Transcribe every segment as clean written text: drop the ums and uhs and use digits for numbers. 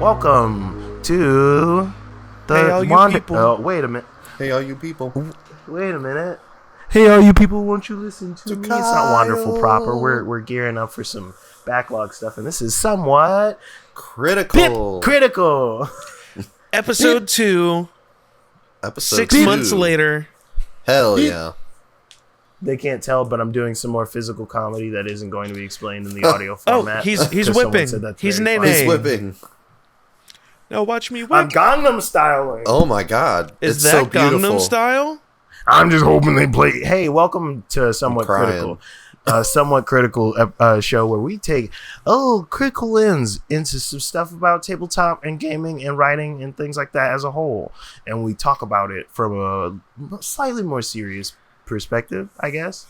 Welcome to the Hey, all you people. Oh, wait a minute. Hey, all you people. Wait a minute. Hey, all you people, won't you listen to me? Kyle. It's not Wanderful proper. We're gearing up for some backlog stuff, and this is somewhat Critical. critical. Episode 2, Episode 6 2. months later. Hell yeah. They can't tell, but I'm doing some more physical comedy that isn't going to be explained in the audio Oh, format. he's 'Cause someone whipping. said that's He's very nay-nay. funny. He's whipping. Now watch me I'm whip. Gangnam styling. Oh my god. Is it's that so beautiful. Gangnam style? I'm just hoping they play. Hey, welcome to Somewhat crying. Critical. Somewhat Critical show where we take critical lens into some stuff about tabletop and gaming and writing and things like that as a whole, and we talk about it from a slightly more serious perspective, I guess.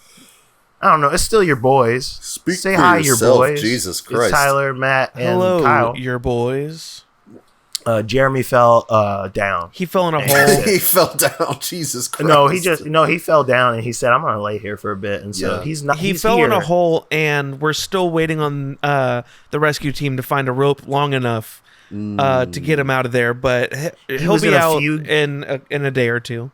I don't know. It's still your boys. Speak Say for hi, yourself, your boys. Jesus It's Christ. Tyler, Matt, and Hello, Kyle. your boys. Jeremy fell down. He fell in a hole. He fell down. Jesus Christ. He fell down and he said, "I'm gonna lay here for a bit." And so Yeah. he's not. He he's fell here. in a hole, and we're still waiting on the rescue team to find a rope long enough to get him out of there. But he'll was be in a out fugue. in a day or two.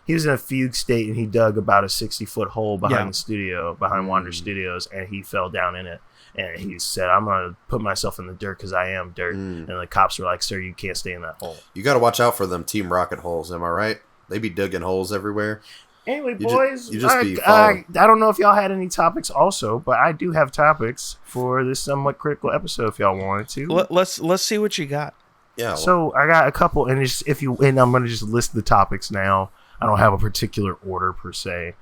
He was in a fugue state and he dug about a 60-foot hole behind Yeah. the studio, behind Wander Studios, and he fell down in it. And he said, "I'm going to put myself in the dirt because I am dirt." And the cops were like, "Sir, you can't stay in that hole." You gotta watch out for them Team Rocket holes, am I right? They be digging holes everywhere. Anyway, You boys, you just be I don't know if y'all had any topics also, but I do have topics for this Somewhat Critical episode if y'all wanted to. Let's see what you got. Yeah. So I got a couple, and I'm going to just list the topics now. I don't have a particular order per se.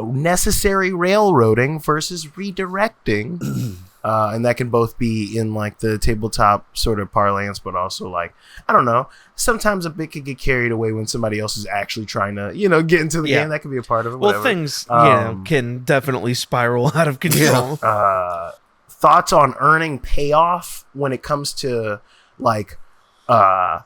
Necessary railroading versus redirecting, and that can both be in like the tabletop sort of parlance, but also like, I don't know. Sometimes a bit could get carried away when somebody else is actually trying to, get into the game. That could be a part of it. Well, Whatever. things can definitely spiral out of control. Thoughts on earning payoff when it comes to like a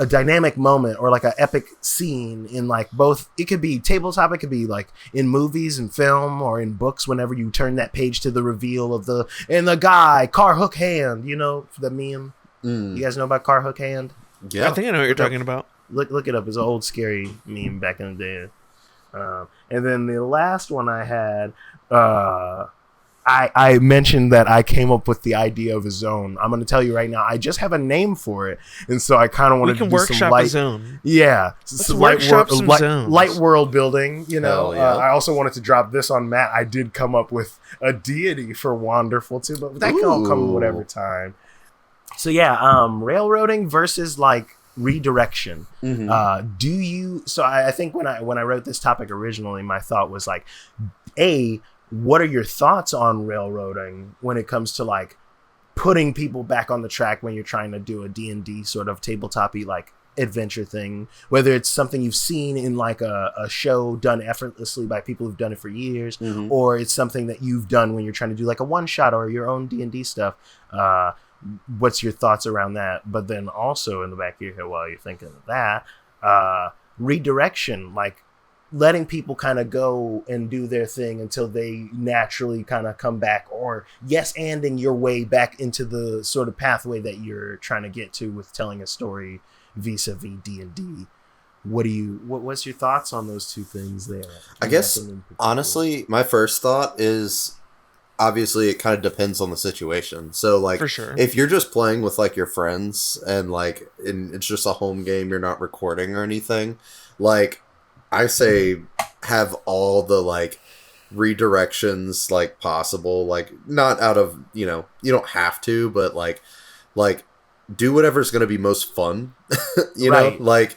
dynamic moment or like an epic scene in like both. It could be tabletop, it could be like in movies and film or in books. Whenever you turn that page to the reveal of the guy car hook hand, the meme. You guys know about car hook hand? Yeah. I think I know what you're talking about. Look it up. It's an old scary meme back in the day. And then the last one I had, I mentioned that I came up with the idea of a zone. I'm going to tell you right now, I just have a name for it, and so I kind of want to do workshop some light a zone. Yeah, Let's workshop some zones. light world building. Hell yeah. I also wanted to drop this on Matt. I did come up with a deity for Wanderful too, but that can all come whatever time. So yeah, railroading versus like redirection. So I think when I wrote this topic originally, my thought was like, what are your thoughts on railroading when it comes to like putting people back on the track when you're trying to do a D&D sort of tabletop-y like adventure thing, whether it's something you've seen in like a show done effortlessly by people who've done it for years, or it's something that you've done when you're trying to do like a one-shot or your own D&D stuff. What's your thoughts around that? But then also in the back of your head while you're thinking of that, redirection, like letting people kind of go and do their thing until they naturally kind of come back, or yes-anding your way back into the sort of pathway that you're trying to get to with telling a story vis-a-vis D&D. What's your thoughts on those two things there? I guess, honestly, my first thought is, obviously, it kind of depends on the situation. So, like, For sure. if you're just playing with, like, your friends and it's just a home game, you're not recording or anything, like, I say have all the, like, redirections, like, possible, like, not out of, you don't have to, but, like, do whatever's going to be most fun, know? Like,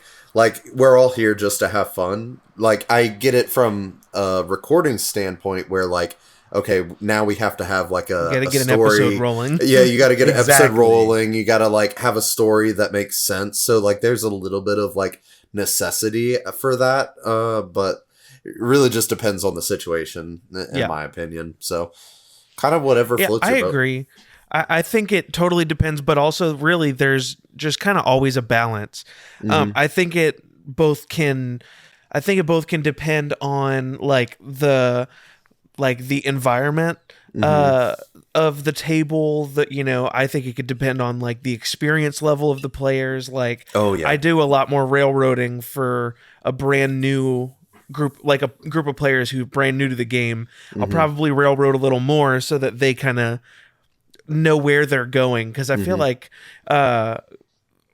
we're all here just to have fun. Like, I get it from a recording standpoint where, like, okay, now we have to have like a You gotta get story. an episode rolling. Yeah, you gotta get an episode Exactly. rolling. You gotta like have a story that makes sense. So like there's a little bit of like necessity for that. But it really just depends on the situation, in my opinion. So kind of whatever floats your boat. I agree. I think it totally depends, but also really there's just kind of always a balance. I think it both can depend on like the like the environment of the table. That, you know, I think it could depend on like the experience level of the players. Like, I do a lot more railroading for a brand new group, like a group of players who brand new to the game. I'll probably railroad a little more so that they kind of know where they're going, because I feel like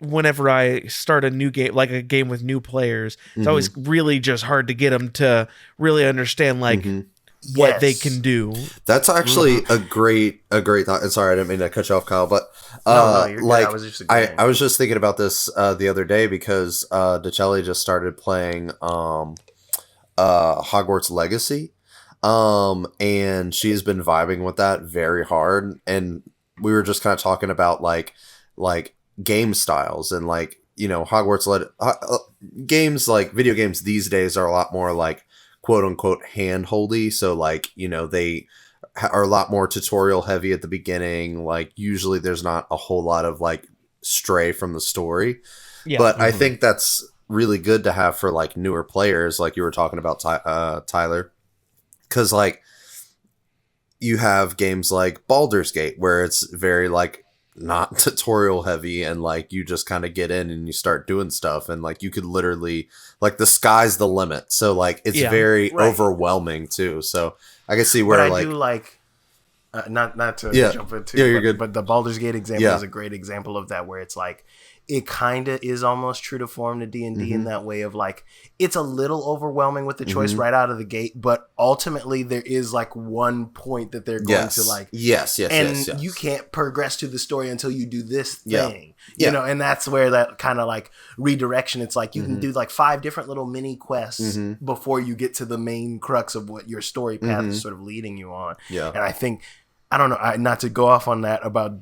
whenever I start a new game, like a game with new players, it's always really just hard to get them to really understand like what they can do. That's actually a great thought. And sorry, I didn't mean to cut you off, Kyle, but like I was just thinking about this the other day because DeChelli just started playing Hogwarts Legacy, and she's been vibing with that very hard, and we were just kind of talking about like game styles, and like, you know, games, like video games these days are a lot more like quote unquote hand-holdy, so like, you know, they are a lot more tutorial heavy at the beginning. Like usually there's not a whole lot of like stray from the story, but I think that's really good to have for like newer players, like you were talking about, Tyler, because like you have games like Baldur's Gate where it's very like not tutorial heavy, and like you just kind of get in and you start doing stuff, and like you could literally, like, the sky's the limit, so like it's very overwhelming too. So I can see where, but I like, do like not to jump into you're good, but the Baldur's Gate example is a great example of that, where it's like it kind of is almost true to form to D&D in that way of like, it's a little overwhelming with the choice right out of the gate, but ultimately there is like one point that they're going to like, and you can't progress to the story until you do this thing, you know, and that's where that kind of like redirection, it's like you can do like 5 different little mini quests before you get to the main crux of what your story path is sort of leading you on. And I think, I don't know, not to go off on that about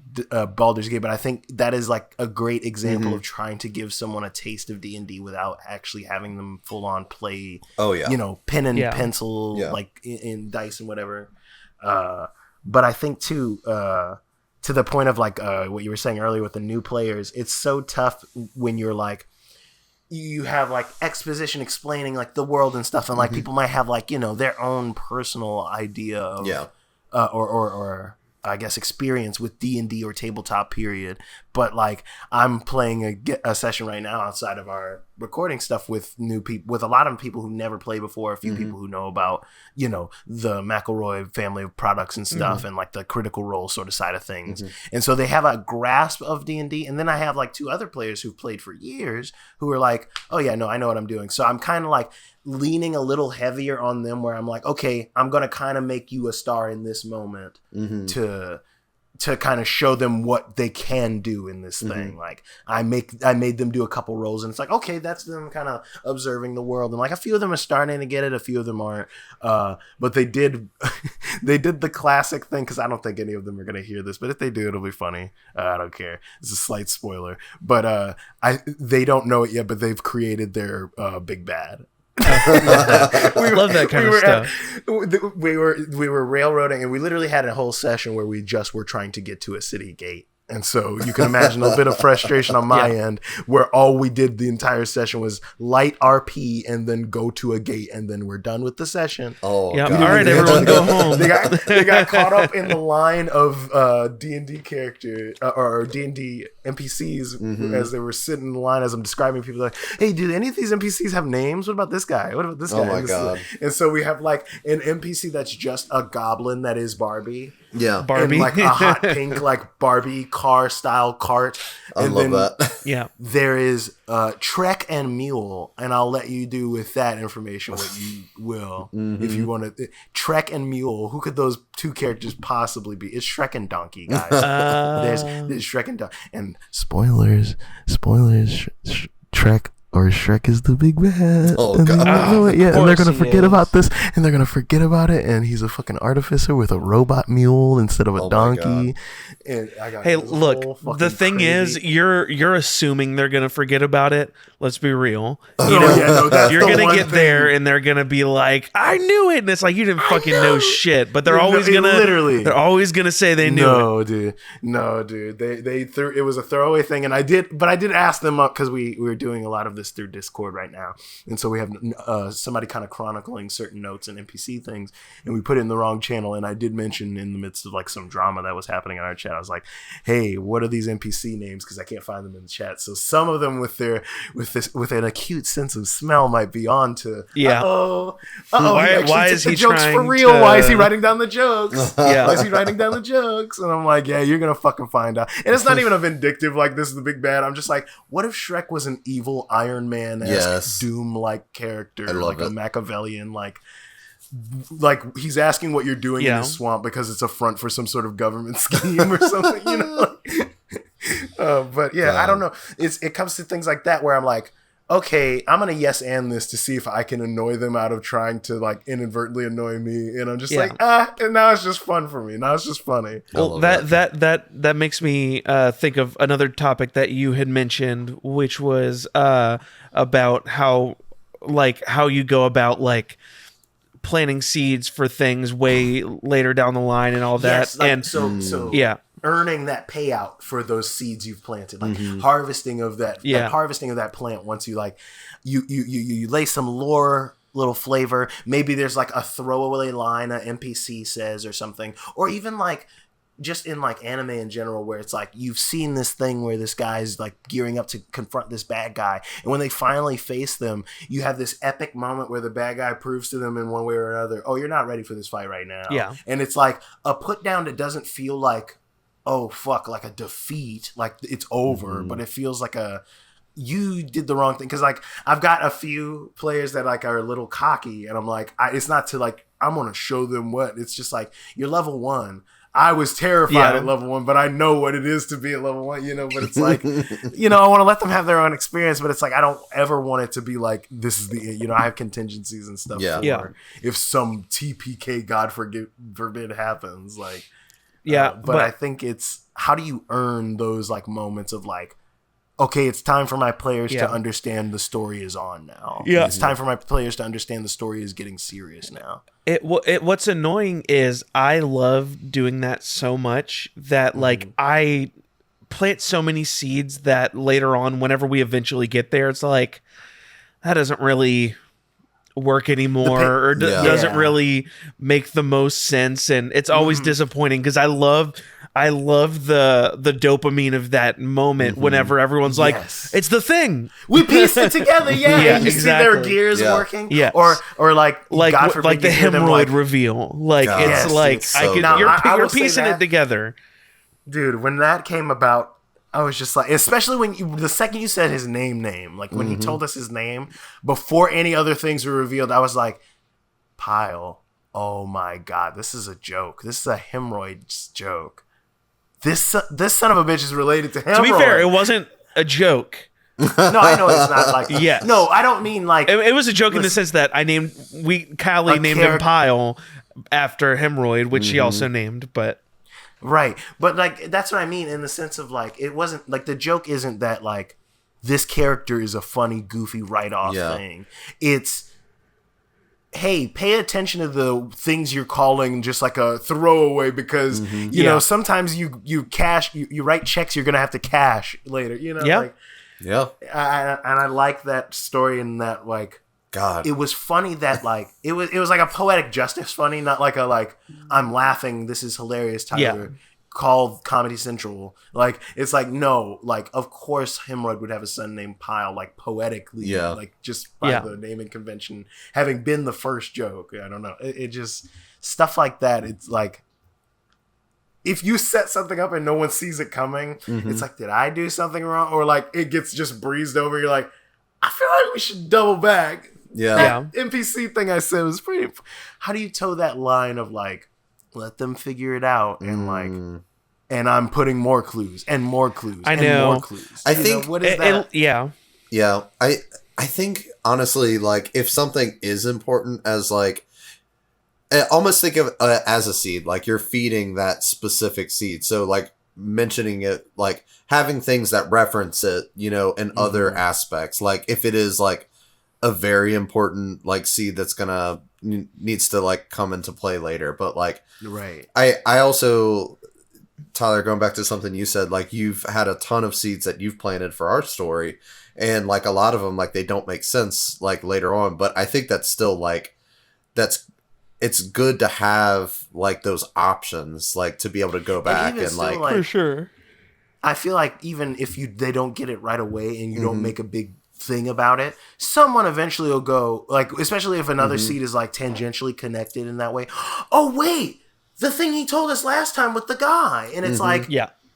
Baldur's Gate, but I think that is like a great example of trying to give someone a taste of D&D without actually having them full on play, you know, pen and pencil, like in dice and whatever. But I think too, to the point of like what you were saying earlier with the new players, it's so tough when you're like, you have like exposition explaining like the world and stuff, and like people might have like, you know, their own personal idea of or I guess experience with D&D or tabletop period, but like I'm playing a session right now outside of our recording stuff with new people, with a lot of people who never played before, a few people who know about, you know, the McElroy family of products and stuff, and like the Critical Role sort of side of things, and so they have a grasp of D&D, and then I have like 2 other players who've played for years who are like, oh yeah, no, I know what I'm doing. So I'm kind of like leaning a little heavier on them, where I'm like, okay, I'm gonna kind of make you a star in this moment to kind of show them what they can do in this thing. Like I made them do a couple rolls, and it's like, okay, that's them kind of observing the world, and like a few of them are starting to get it, a few of them aren't, but they did the classic thing, because I don't think any of them are gonna hear this, but if they do, it'll be funny. I don't care, it's a slight spoiler, but they don't know it yet, but they've created their big bad. Love that kind of stuff. We were railroading, and we literally had a whole session where we just were trying to get to a city gate. And so you can imagine a bit of frustration on my end, where all we did the entire session was light RP and then go to a gate, and then we're done with the session. All right, everyone go home. They got caught up in the line of D&D character or D&D NPCs as they were sitting in the line as I'm describing people, like, hey, do any of these NPCs have names? What about this guy? What about this guy? Oh my God. And so we have like an NPC that's just a goblin that is Barbie. Yeah, Barbie, and like a hot pink like Barbie car style cart. I love that. Yeah, there is Trek and Mule, and I'll let you do with that information what you will if you want to. Trek and Mule. Who could those 2 characters possibly be? It's Shrek and Donkey, guys. There's Shrek and Donkey. And spoilers. Trek or Shrek is the big bad. Oh, and God. they don't know it yet, and they're gonna forget is. about this, and they're gonna forget about it. And he's a fucking artificer with a robot mule instead of a donkey. And I got look, the thing is, you're assuming they're gonna forget about it. Let's be real. You're gonna get there, and they're gonna be like, "I knew it," and it's like you didn't fucking know shit. But they're always they're always gonna say they knew it. No, dude. They threw it was a throwaway thing, and I did ask them up because we were doing a lot of this this through Discord right now. And so we have somebody kind of chronicling certain notes and NPC things, and we put it in the wrong channel. And I did mention in the midst of like some drama that was happening in our chat, I was like, hey, what are these NPC names? Because I can't find them in the chat. So some of them with an acute sense of smell might be on to, why is he jokes trying for real? to... Why is he writing down the jokes? Yeah. Why is he writing down the jokes? And I'm like, yeah, you're gonna fucking find out. And it's not even a vindictive, like, this is the big bad. I'm just like, what if Shrek was an evil Iron Man-esque Doom-like character, like a Machiavellian, like he's asking what you're doing in the swamp because it's a front for some sort of government scheme or something, you know? But yeah, I don't know. It comes to things like that where I'm like, okay, I'm gonna yes and this to see if I can annoy them out of trying to like inadvertently annoy me, and I'm just like, and now it's just fun for me. Now it's just funny. Well, that makes me think of another topic that you had mentioned, which was about how you go about like planting seeds for things way later down the line and all that. Yes, like, and so earning that payout for those seeds you've planted, like harvesting of that, harvesting of that plant. Once you like, you lay some lore, little flavor. Maybe there's like a throwaway line a NPC says or something, or even like just in like anime in general, where it's like you've seen this thing where this guy's like gearing up to confront this bad guy, and when they finally face them, you have this epic moment where the bad guy proves to them in one way or another, oh, you're not ready for this fight right now. Yeah, and it's like a put down that doesn't feel like, oh fuck, like a defeat, like it's over, but it feels like you did the wrong thing. Because like I've got a few players that like are a little cocky, and I'm like, it's not to like I'm gonna show them what. It's just like, you're level 1. I was terrified at level 1, but I know what it is to be at level 1, you know. But it's like, you know, I want to let them have their own experience, but it's like I don't ever want it to be like this is the, you know, I have contingencies and stuff. For if some TPK, God forbid, happens, like. But I think it's, how do you earn those like moments of like, okay, it's time for my players to understand the story is on now. Yeah, it's time for my players to understand the story is getting serious now. What's annoying is I love doing that so much that like I plant so many seeds that later on, whenever we eventually get there, it's like that doesn't really work anymore, or doesn't really make the most sense, and it's always disappointing because I love the dopamine of that moment whenever everyone's like, it's the thing, we pieced it together. You see their gears working, or like God forbid, like the hemorrhoid reveal, like it's like it's so you're piecing it together, dude. When that came about, I was just like, especially when the second you said his name, like when he told us his name before any other things were revealed, I was like, Pyle, oh my God, this is a joke. This is a hemorrhoids joke. This son of a bitch is related to hemorrhoid. To be fair, it wasn't a joke. No, I know it's not like. Yes. No, I don't mean like. It was a joke in the sense that Callie named him Pyle after hemorrhoid, which she also named, but. Right. But like that's what I mean in the sense of like it wasn't like the joke isn't that like this character is a funny, goofy write-off thing. It's, hey, pay attention to the things you're calling just like a throwaway because you know sometimes you cash you write checks you're gonna have to cash later. You know. Like, and I like that story in that like. God. It was funny that like it was like a poetic justice funny, not like a like I'm laughing, this is hilarious Tyler called Comedy Central. Like it's like no, like of course Hemorrhoid would have a son named Pyle, like poetically, like just by the naming convention having been the first joke. I don't know. It just stuff like that. It's like if you set something up and no one sees it coming, it's like, did I do something wrong? Or like it gets just breezed over. You're like, I feel like we should double back. That NPC thing I said was pretty. How do you toe that line of like, let them figure it out and like, and I'm putting more clues and more clues. I know. More clues. I think what is that? Yeah. I think honestly, like if something is important as like, almost think of it as a seed. Like you're feeding that specific seed. So like mentioning it, like having things that reference it, you know, in other aspects. Like if it is like a very important like seed that's gonna needs to like come into play later, but like I also Tyler, going back to something you said, like you've had a ton of seeds that you've planted for our story, and like a lot of them, like they don't make sense like later on. But I think that's still like it's good to have like those options, like to be able to go back and like for sure. I feel like even if they don't get it right away and you don't make a big thing about it, someone eventually will go, like, especially if another seed is like tangentially connected in that way. Oh wait, the thing he told us last time with the guy, and it's like,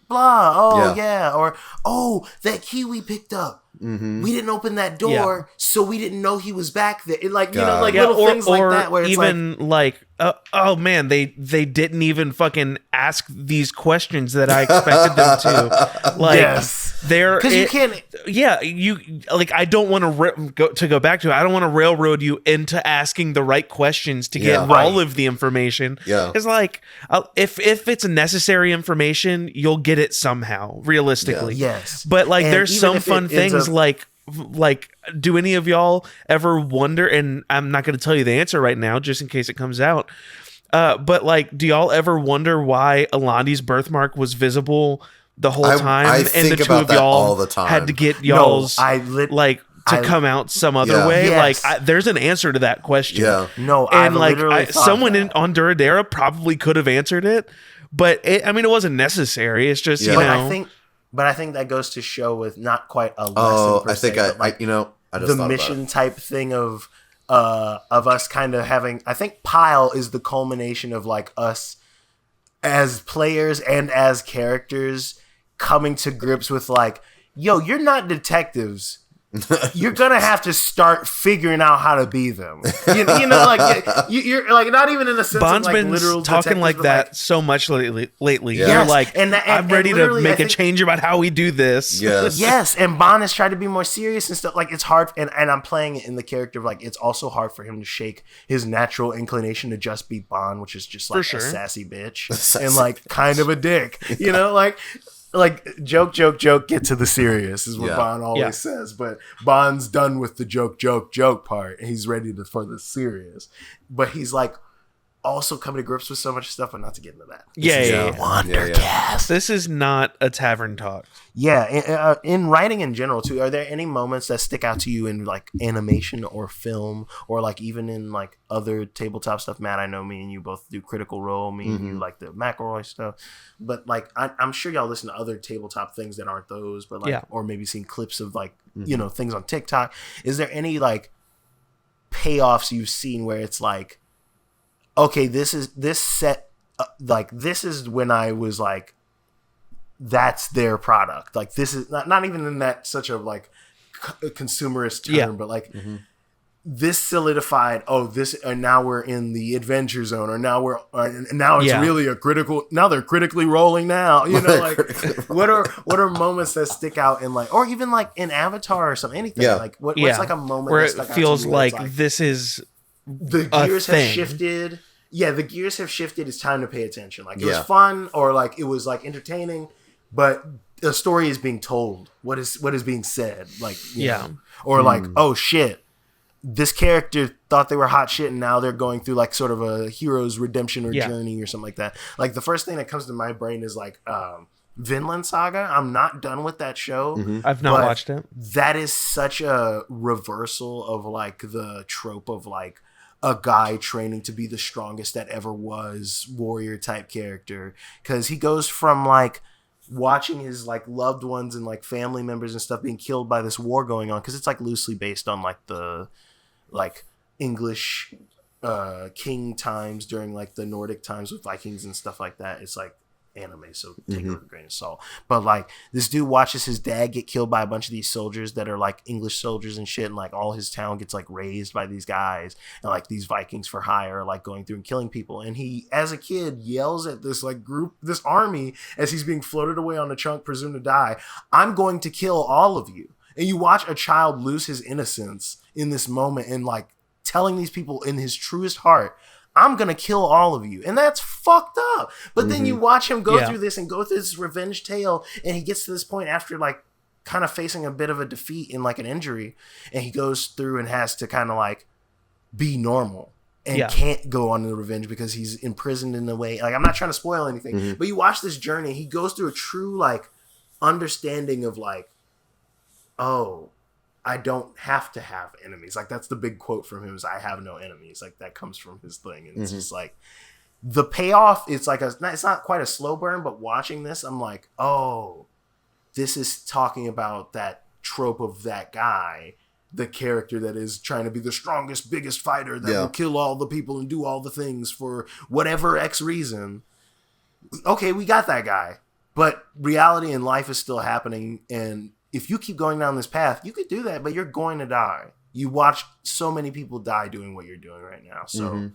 blah, oh yeah, or oh, that key we picked up, we didn't open that door, so we didn't know he was back there. It, like, you know, like little things like that, where it's even like oh man, they didn't even fucking ask these questions that I expected them to. Like, they're because you can't. Yeah, you like. I don't want to go back to it. I don't want to railroad you into asking the right questions to get all of the information. Yeah, it's like if it's necessary information, you'll get it somehow. Realistically, yes. But like, and there's some fun things like do any of y'all ever wonder, and I'm not going to tell you the answer right now just in case it comes out, but like, do y'all ever wonder why Alani's birthmark was visible the whole time, and the two of y'all all the time had to get y'all's come out some other way? Yes. Like, there's an answer to that question. No, and like someone on Duradera probably could have answered it, but it wasn't necessary. It's just you know. But I think that goes to show with not quite a lesson per se, I just the mission type thing of us kind of having. I think Pile is the culmination of like us as players and as characters coming to grips with like, yo, you're not detectives. You're gonna have to start figuring out how to be them. You know, like you're like, not even in the sense Bond's of like been literal talking like that like, so much lately. Yes. You're like, and I'm ready to make a change about how we do this. Yes, and Bond has tried to be more serious and stuff. Like, it's hard, and I'm playing it in the character of like, it's also hard for him to shake his natural inclination to just be Bond, which is just like a sassy bitch and like kind of a dick. You know, like joke, get to the serious is what Bond always says. But Bond's done with the joke part, and he's ready for the serious. But he's like also coming to grips with so much stuff, but not to get into that. Wondercast. This is not a tavern talk. Yeah, in writing in general too, are there any moments that stick out to you in like animation or film, or like even in like other tabletop stuff? Matt, I know me and you both do Critical Role. Me and you like the McElroy stuff, but like I'm sure y'all listen to other tabletop things that aren't those, but like or maybe seen clips of like you know, things on TikTok. Is there any like payoffs you've seen where it's like, okay, this set like this is when I was like, that's their product. Like, this is not even in that such a like consumerist term, but like this solidified. Oh, this, and now we're in the adventure zone, or now it's really a critical. Now they're critically rolling. Now, you know, like what are moments that stick out in like, or even like in Avatar or something, anything like what's like a moment where that stuck it feels out to you like this is the gears have shifted. Yeah, the gears have shifted. It's time to pay attention. Like, it was fun, or like it was like entertaining, but a story is being told. What is being said? Like, you know? Or like, oh shit, this character thought they were hot shit, and now they're going through like sort of a hero's redemption or journey or something like that. Like, the first thing that comes to my brain is like Vinland Saga. I'm not done with that show. I've not watched it. That is such a reversal of like the trope of like a guy training to be the strongest that ever was, warrior type character, because he goes from like watching his like loved ones and like family members and stuff being killed by this war going on, because it's like loosely based on like the like English king times during like the Nordic times with Vikings and stuff like that. It's like anime, so take it with a grain of salt. But like, this dude watches his dad get killed by a bunch of these soldiers that are like English soldiers and shit, and like all his town gets like raised by these guys, and like these Vikings for hire are like going through and killing people, and he as a kid yells at this like group, this army, as he's being floated away on a chunk presumed to die, I'm going to kill all of you. And you watch a child lose his innocence in this moment and like telling these people in his truest heart, I'm going to kill all of you. And that's fucked up. But then you watch him go through this and go through this revenge tale. And he gets to this point after like kind of facing a bit of a defeat in like an injury. And he goes through and has to kind of like be normal. and can't go on the revenge because he's imprisoned in a way. Like, I'm not trying to spoil anything, but you watch this journey. He goes through a true like understanding of like, oh, I don't have to have enemies. Like, that's the big quote from him is I have no enemies. Like, that comes from his thing. And it's just like the payoff. It's like it's not quite a slow burn, but watching this, I'm like, oh, this is talking about that trope of that guy, the character that is trying to be the strongest, biggest fighter that will kill all the people and do all the things for whatever X reason. Okay, we got that guy. But reality in life is still happening, and if you keep going down this path, you could do that, but you're going to die. You watch so many people die doing what you're doing right now. So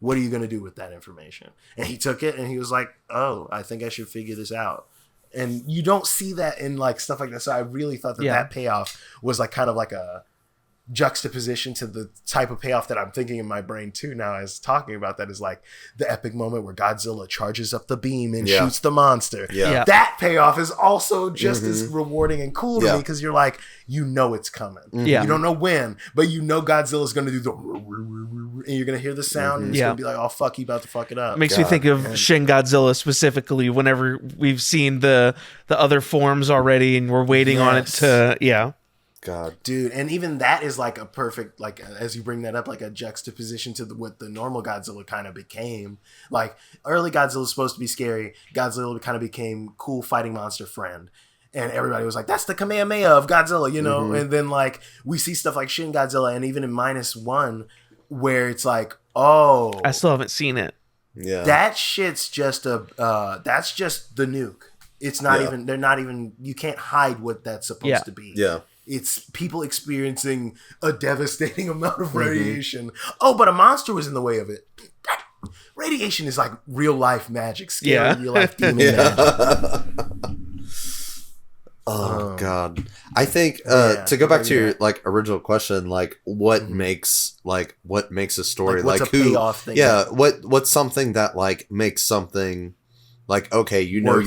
what are you going to do with that information? And he took it and he was like, oh, I think I should figure this out. And you don't see that in like stuff like that. So I really thought that payoff was like kind of like a juxtaposition to the type of payoff that I'm thinking in my brain too now as talking about that is like the epic moment where Godzilla charges up the beam and shoots the monster. That payoff is also just as rewarding and cool to me because you're like, you know it's coming. You don't know when, but you know Godzilla's going to do the and you're going to hear the sound and it's going to be like, oh fuck, you about to fuck it up. Makes me think of Shin Godzilla specifically whenever we've seen the other forms already and we're waiting on it to God, dude, and even that is like a perfect, like as you bring that up, like a juxtaposition to what the normal Godzilla kind of became. Like early Godzilla is supposed to be scary. Godzilla kind of became cool fighting monster friend, and everybody was like, "That's the Kamehameha of Godzilla," you know. And then like we see stuff like Shin Godzilla, and even in -1, where it's like, oh, I still haven't seen it. Yeah, that shit's just that's just the nuke. It's not even. They're not even. You can't hide what that's supposed to be. Yeah. It's people experiencing a devastating amount of radiation. Oh, but a monster was in the way of it. Radiation is like real life magic. Scary real life demon magic. Oh God. I think to go back to your like original question, like what makes a story, like what's a who payoff thing? What's something that like makes something like, okay, you know,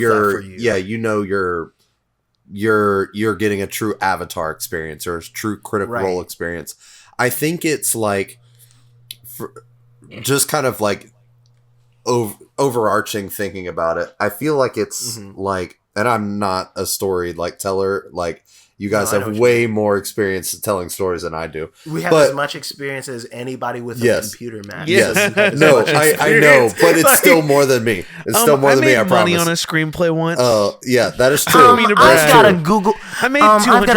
you're getting a true Avatar experience or a true Critical Role experience. I think it's like just kind of like overarching thinking about it. I feel like it's like, and I'm not a story like teller, like you guys have way more experience telling stories than I do. We have as much experience as anybody with a computer, Matt. Yes. No, I know, but it's still more than me. It's still more than me, I promise. I made money on a screenplay once. Yeah, that is true. I've got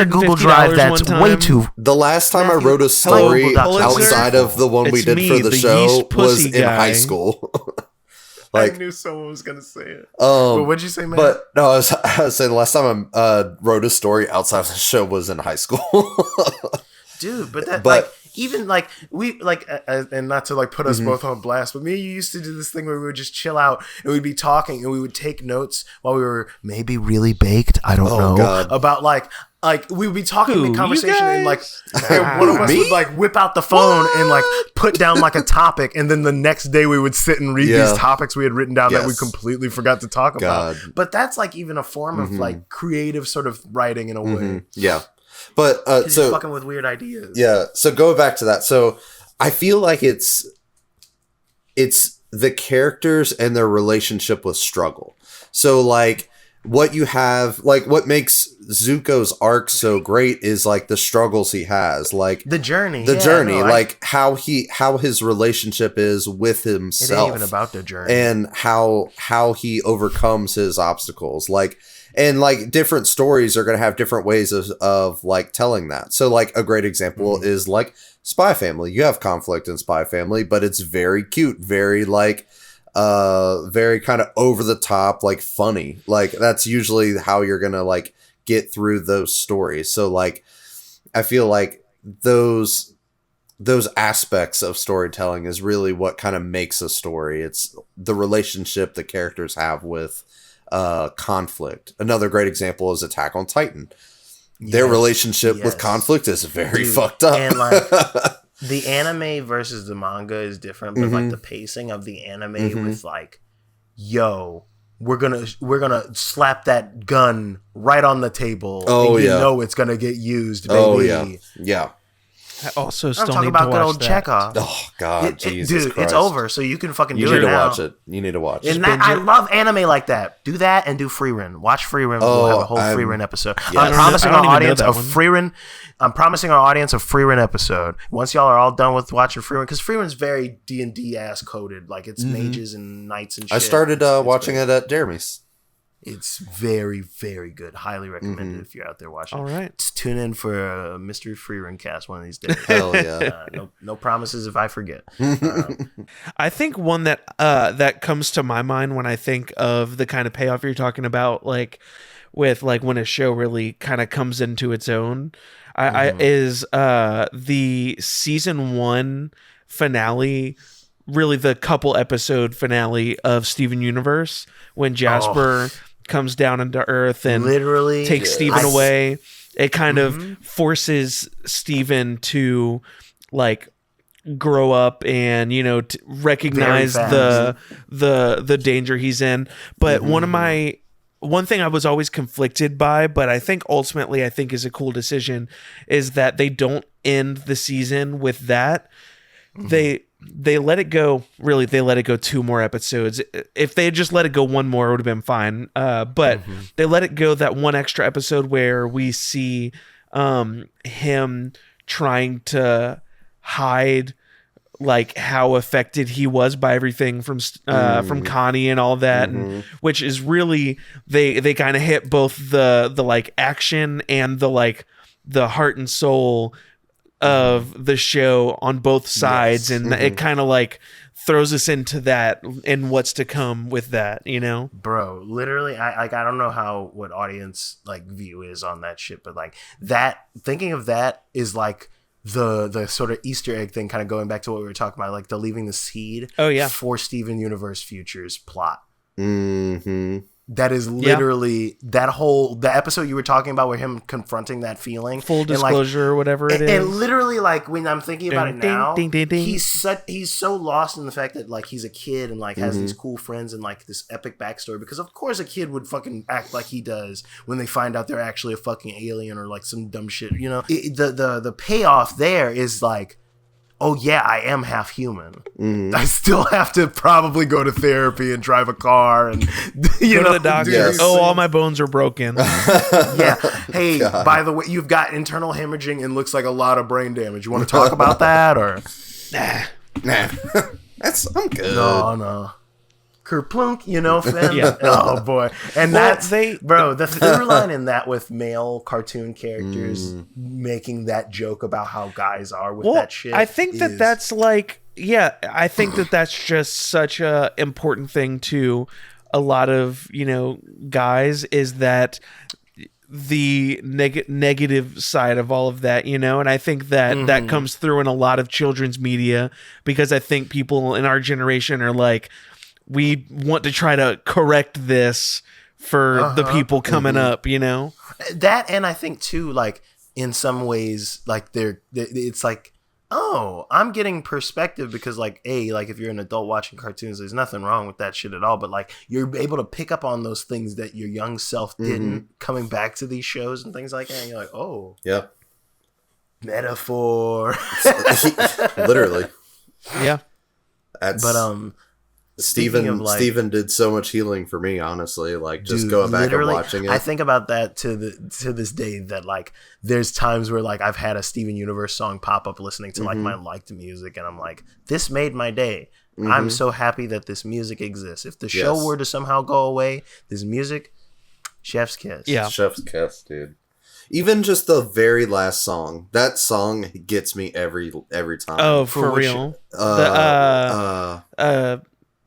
a Google Drive that's way too... The last time I wrote a story outside of the one we did for the show was in high school. Like, I knew someone was gonna say it. But what'd you say, man? But no, I was saying the last time I wrote a story outside of the show was in high school. Dude, but like even like we like and not to like put us both on blast, but me and you used to do this thing where we would just chill out and we'd be talking and we would take notes while we were maybe really baked. I don't know. God. About like we would be talking in conversation and like and one of us would like whip out the phone and like put down like a topic, and then the next day we would sit and read these topics we had written down that we completely forgot to talk about. But that's like even a form of like creative sort of writing in a way. Yeah. But so you're fucking with weird ideas. Yeah. So go back to that. So I feel like it's the characters and their relationship with struggle. So like what you have, like what makes Zuko's arc so great is like the struggles he has, like the journey, like how his relationship is with himself. It ain't even about the journey, and how he overcomes his obstacles, like. And like different stories are going to have different ways of like telling that. So like a great example is like Spy Family. You have conflict in Spy Family, but it's very cute, very like very kind of over the top, like funny. Like that's usually how you're going to like get through those stories. So like I feel like those aspects of storytelling is really what kind of makes a story. It's the relationship the characters have with conflict. Another great example is Attack on Titan. Their relationship with conflict is very fucked up. And like the anime versus the manga is different, but like the pacing of the anime with like, yo, we're gonna slap that gun right on the table. Oh, and you know it's gonna get used, baby. Oh yeah. Yeah. I also still I'm talking need about to good watch old that. Chekhov. Oh God, Jesus dude, Christ. it's over, so you can fucking You do need it to now. watch it. You need to watch it. And that, I love anime like that. Do that and do Freerun. Watch Freerun. We'll have a whole Freerun episode. Yes. I'm promising our audience a that one. Freerun. I'm promising our audience a Freerun episode. Once y'all are all done with watching Freerun, because Freerun's very D&D ass coded. Like it's mages and knights and shit. I started It's watching great. it at Jeremy's. It's very, very good. Highly recommended if you're out there watching. All right. Just tune in for a mystery Freerun cast one of these days. Hell yeah. No promises if I forget. I think one that that comes to my mind when I think of the kind of payoff you're talking about, like with like when a show really kind of comes into its own, is the season 1 finale, really the couple episode finale of Steven Universe, when Jasper comes down into Earth and literally takes Steven away. It kind of forces Steven to like grow up and, you know, recognize the danger he's in. But one thing I was always conflicted by, but I think ultimately I think is a cool decision, is that they don't end the season with that. They let it go. Really, they let it go 2 more episodes. If they had just let it go 1 more, it would have been fine. But they let it go that 1 extra episode where we see him trying to hide like how affected he was by everything from Connie and all that, and which is really they kind of hit both the like action and the like the heart and soul of the show on both sides, and it kind of like throws us into that and what's to come with that, you know? Bro, literally, I don't know what audience like view is on that shit, but like that, thinking of that is like the sort of Easter egg thing, kind of going back to what we were talking about, like the leaving the seed for Steven Universe Futures plot. That is literally the episode you were talking about, where him confronting that feeling, full disclosure, or whatever it is. And literally, like when I'm thinking about it now, he's so lost in the fact that like he's a kid and like has these cool friends and like this epic backstory. Because of course a kid would fucking act like he does when they find out they're actually a fucking alien or like some dumb shit. You know, the payoff there is like, oh yeah, I am half human. I still have to probably go to therapy and drive a car and go to the doctor. Yes. Oh, all my bones are broken. Yeah. Hey, God. By the way, you've got internal hemorrhaging and looks like a lot of brain damage. You want to talk about that or? Nah. I'm good. No. Kerplunk, you know, fam? Yeah. Oh boy. And the through line in that with male cartoon characters making that joke about how guys are with that shit. I think that's like, I think that's just such a important thing to a lot of, you know, guys, is that the negative side of all of that, you know, and I think that that comes through in a lot of children's media, because I think people in our generation are like, we want to try to correct this for the people coming up, you know? That, and I think too, like in some ways, like it's like, oh, I'm getting perspective, because like, like if you're an adult watching cartoons, there's nothing wrong with that shit at all. But like, you're able to pick up on those things that your young self didn't, coming back to these shows and things like that. And you're like, oh, yep, metaphor. Literally. Yeah. Steven did so much healing for me, honestly. Like, just going back and watching it. I think about that to this day, that like there's times where like I've had a Steven Universe song pop up listening to like my liked music, and I'm like, this made my day. I'm so happy that this music exists. If the show were to somehow go away, this music, chef's kiss. Yeah. Chef's kiss, dude. Even just the very last song. That song gets me every time. Oh, for real?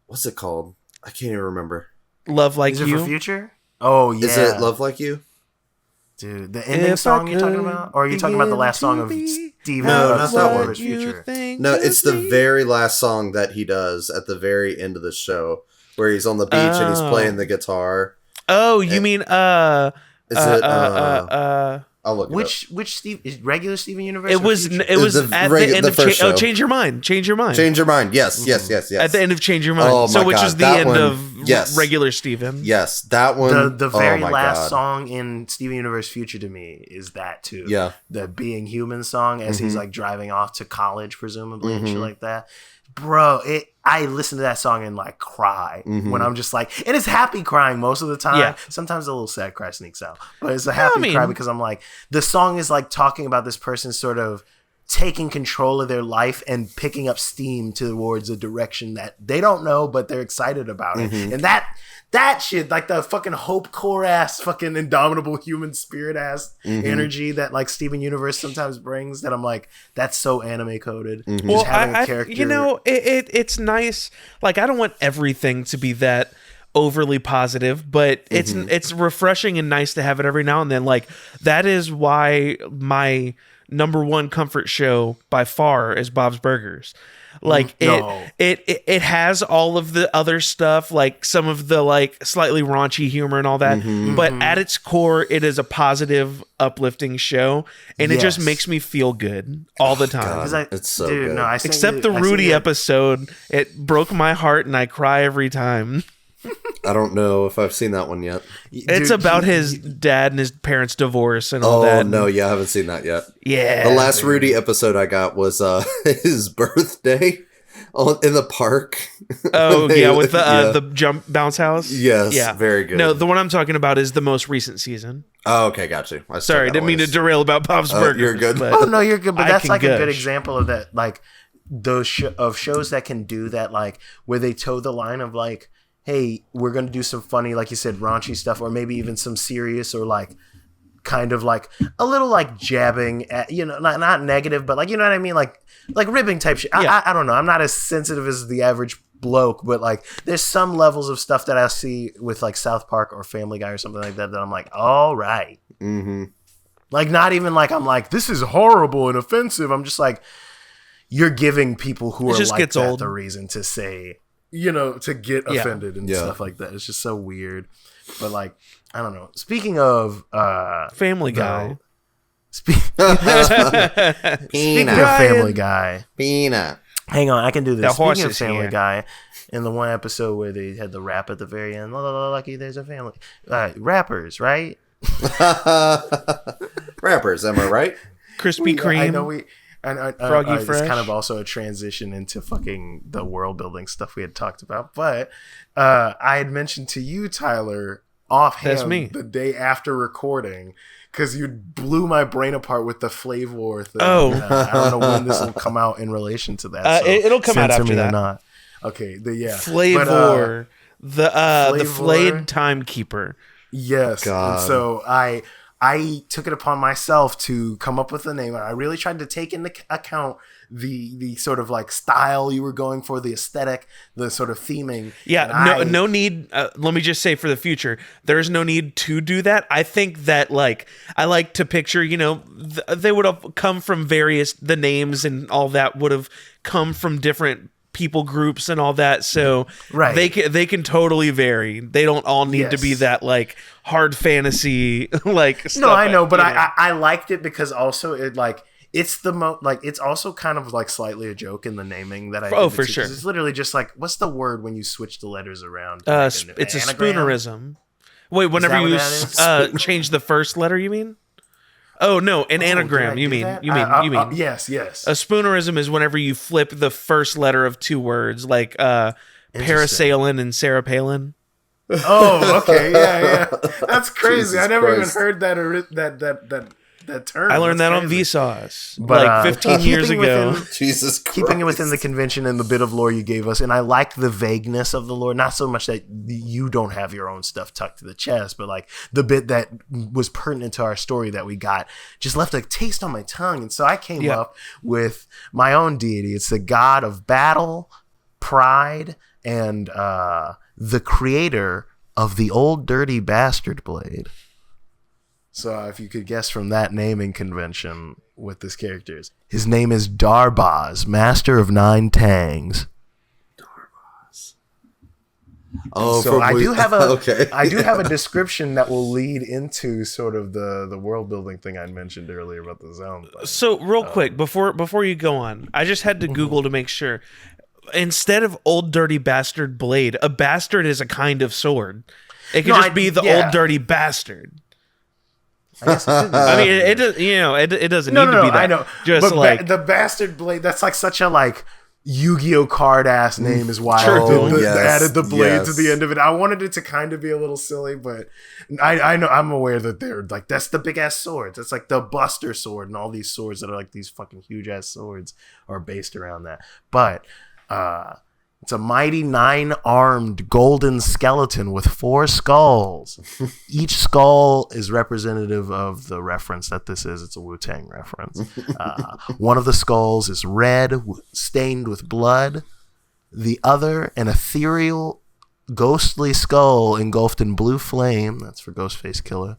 What's it called? I can't even remember. Love Like You? Is it for Future? Oh, yeah. Is it Love Like You? Dude, the ending song you're talking about? Or are you talking about the last song of Steven? No, not that one. Future. No, it's the very last song that he does at the very end of the show, where he's on the beach and he's playing the guitar. Oh, you mean is it I'll look it up. Which Steve is regular Steven Universe? It was at the end of Change Your Mind. Change Your Mind. Change Your Mind. Yes. At the end of Change Your Mind. Oh, which is the end of regular Steven. Yes, that one. The very last song in Steven Universe Future to me is that too. Yeah. The Being Human song as he's like driving off to college, presumably, and shit like that. Bro, I listen to that song and like cry when I'm just like, and it's happy crying most of the time. Yeah. Sometimes a little sad cry sneaks out, but it's a happy cry because I'm like, the song is like talking about this person sort of taking control of their life and picking up steam towards a direction that they don't know, but they're excited about it. And that shit, like the fucking hope core ass, fucking indomitable human spirit ass energy that like Steven Universe sometimes brings, that I'm like, that's so anime coded. Well, having a character, you know, it's nice. Like, I don't want everything to be that overly positive, but it's refreshing and nice to have it every now and then. Like, that is why my number one comfort show by far is Bob's Burgers. Like it has all of the other stuff, like some of the like slightly raunchy humor and all that, but at its core, it is a positive, uplifting show, and it just makes me feel good all the time. God, it's so good. No, except the Rudy episode, it broke my heart, and I cry every time. I don't know if I've seen that one yet. It's about his dad and his parents' divorce and all that. Oh, no, yeah, I haven't seen that yet. Yeah. The last Rudy episode I got was his birthday in the park. Oh, yeah, with the jump bounce house? Yes, yeah. Very good. No, the one I'm talking about is the most recent season. Oh, okay, got you. Sorry, didn't mean to derail about Bob's Burgers. You're good. Oh, no, you're good, but that's like a good example of that, like, those shows that can do that, like, where they toe the line of, like, hey, we're going to do some funny, like you said, raunchy stuff, or maybe even some serious or like kind of like a little like jabbing at, you know, not negative, but like, you know what I mean? Like ribbing type shit. Yeah. I don't know. I'm not as sensitive as the average bloke, but like there's some levels of stuff that I see with like South Park or Family Guy or something like that I'm like, all right. Like not even like I'm like, this is horrible and offensive. I'm just like, you're giving people who are like that the reason to say, you know, to get offended and stuff like that. It's just so weird. But like, I don't know. Speaking of Family Guy. Speaking of Family Guy. Peanut. Hang on, I can do this. The Speaking of Family Guy, in the one episode where they had the rap at the very end, lucky there's a family. Rappers, right? Rappers, am I right? Krispy Kreme. I know Froggy Fresh. It's kind of also a transition into fucking the world building stuff we had talked about. But I had mentioned to you, Tyler, offhand the day after recording, because you blew my brain apart with the Flavor thing. Oh. I don't know when this will come out in relation to that. So it'll come out after that. Or not. Okay, Flavor, the flayed timekeeper. Yes. God. And so I took it upon myself to come up with a name. I really tried to take into account the sort of like style you were going for, the aesthetic, the sort of theming. Yeah, no need. Let me just say for the future, there's no need to do that. I think that like I like to picture, you know, they would have come from the names and all that would have come from different people groups and all that, so they can totally vary. They don't all need to be that like hard fantasy like stuff. No, I know, but I liked it because also it like it's it's also kind of like slightly a joke in the naming that I for sure. It's literally just like, what's the word when you switch the letters around? It's a spoonerism. Wait, whenever you change the first letter, you mean? Oh no, an anagram. You mean? Yes. A spoonerism is whenever you flip the first letter of two words, like parasailing and Sarah Palin. Oh, okay, yeah. That's crazy. I never even heard that term. I learned that on Vsauce, like 15 years ago. Jesus Christ. Keeping it within the convention and the bit of lore you gave us, and I like the vagueness of the lore. Not so much that you don't have your own stuff tucked to the chest, but like the bit that was pertinent to our story that we got just left a taste on my tongue. And so I came up with my own deity. It's the god of battle, pride, and the creator of the old dirty bastard blade. So if you could guess from that naming convention what this character is. His name is Darbaz, Master of Nine Tangs. Darbaz. Oh, so I do have a description that will lead into sort of the world building thing I mentioned earlier about the zone. So real quick, before you go on, I just had to Google to make sure. instead of old dirty bastard blade, a bastard is a kind of sword. It could be the old dirty bastard. I guess it could. I mean, it does. It doesn't need to be that. I know. Just but the bastard blade. That's like such a like Yu-Gi-Oh card ass name is why I added the blade to the end of it. I wanted it to kind of be a little silly, but I know I'm aware that they're like that's the big ass swords. It's like the Buster sword and all these swords that are like these fucking huge ass swords are based around that. But it's a mighty 9-armed golden skeleton with 4 skulls. Each skull is representative of the reference that this is. It's a Wu-Tang reference. One of the skulls is red, stained with blood. The other, an ethereal, ghostly skull engulfed in blue flame. That's for Ghostface Killer.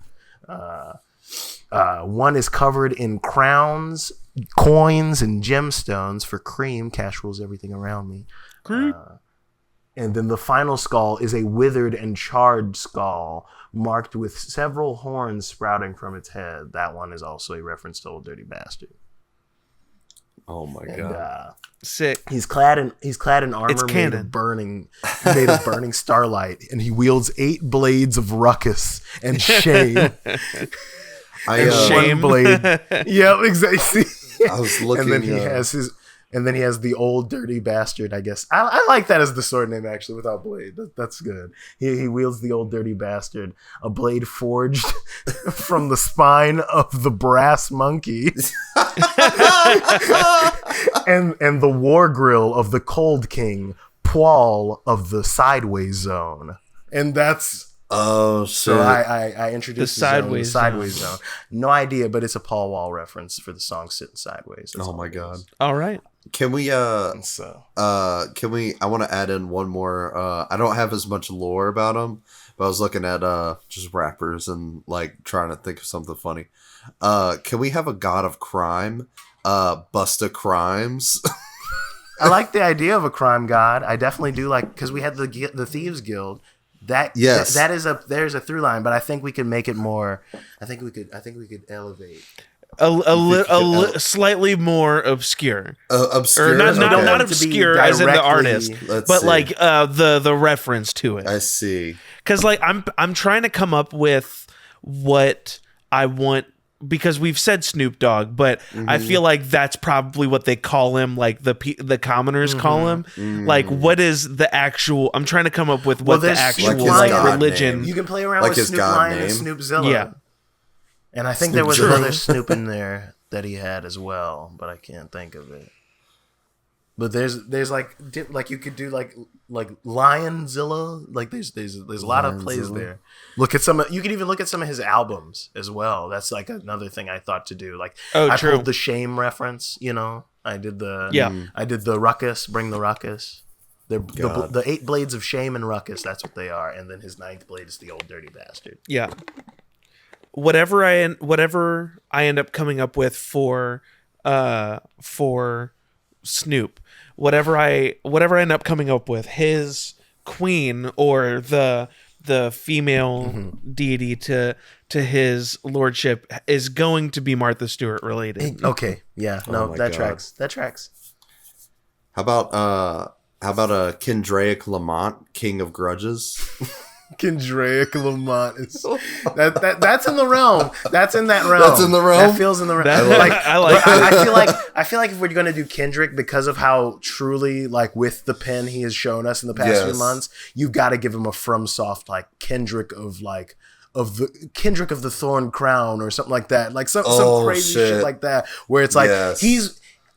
One is covered in crowns, coins, and gemstones for Cream. Cash rules everything around me. And then the final skull is a withered and charred skull marked with several horns sprouting from its head. That one is also a reference to Old Dirty Bastard. Oh my god! Sick. He's clad in armor made of burning starlight, and he wields 8 blades of ruckus and shame. Shame blade. Yeah, exactly. I was looking. And then he has the Old Dirty Bastard, I guess. I like that as the sword name, actually, without blade. That's good. He wields the Old Dirty Bastard, a blade forged from the spine of the brass monkey. and the war grill of the Cold King, Paul of the Sideways Zone. And that's... Oh, shit. So I introduced the Sideways Zone. No idea, but it's a Paul Wall reference for the song Sitting Sideways. That's my god. All right. Can we I want to add in one more. I don't have as much lore about him, but I was looking at just rappers and like trying to think of something funny. Can we have a god of crime? Busta Crimes. I like the idea of a crime god. I definitely do like, because we had the Thieves Guild. There's a through line, but I think we could make it more. I think we could elevate slightly more obscure. Obscure, or not obscure as in the artist, but like the reference to it. I see. Because like I'm trying to come up with what I want. Because we've said Snoop Dogg, but I feel like that's probably what they call him, like the commoners call him. Like, what is the actual... I'm trying to come up with what the actual religion... Name. You can play around with Snoop Lion and Snoopzilla. Yeah. And I think there was another Snoop in there that he had as well, but I can't think of it. But there's like you could do like Lionzilla, like there's a lot of plays there. You could even look at some of his albums as well. That's like another thing I thought to do. Like I pulled the Shame reference, I did the Ruckus, Bring the Ruckus. The 8 blades of Shame and Ruckus, that's what they are. And then his 9th blade is the Old Dirty Bastard. Yeah. Whatever I end up coming up with for Snoop, whatever I end up coming up with, his queen or the female deity to his lordship is going to be Martha Stewart related. Okay, yeah, no, that tracks. That tracks. How about Kendraic Lamont, King of Grudges? Kendraic Lamont is that's in the realm. That's in that realm. That's in the realm. That feels in the realm. I feel like if we're gonna do Kendrick, because of how truly like with the pen he has shown us in the past few months, you've got to give him a FromSoft like Kendrick of the Kendrick of the Thorn Crown or something like that. Like some crazy shit like that, where it's like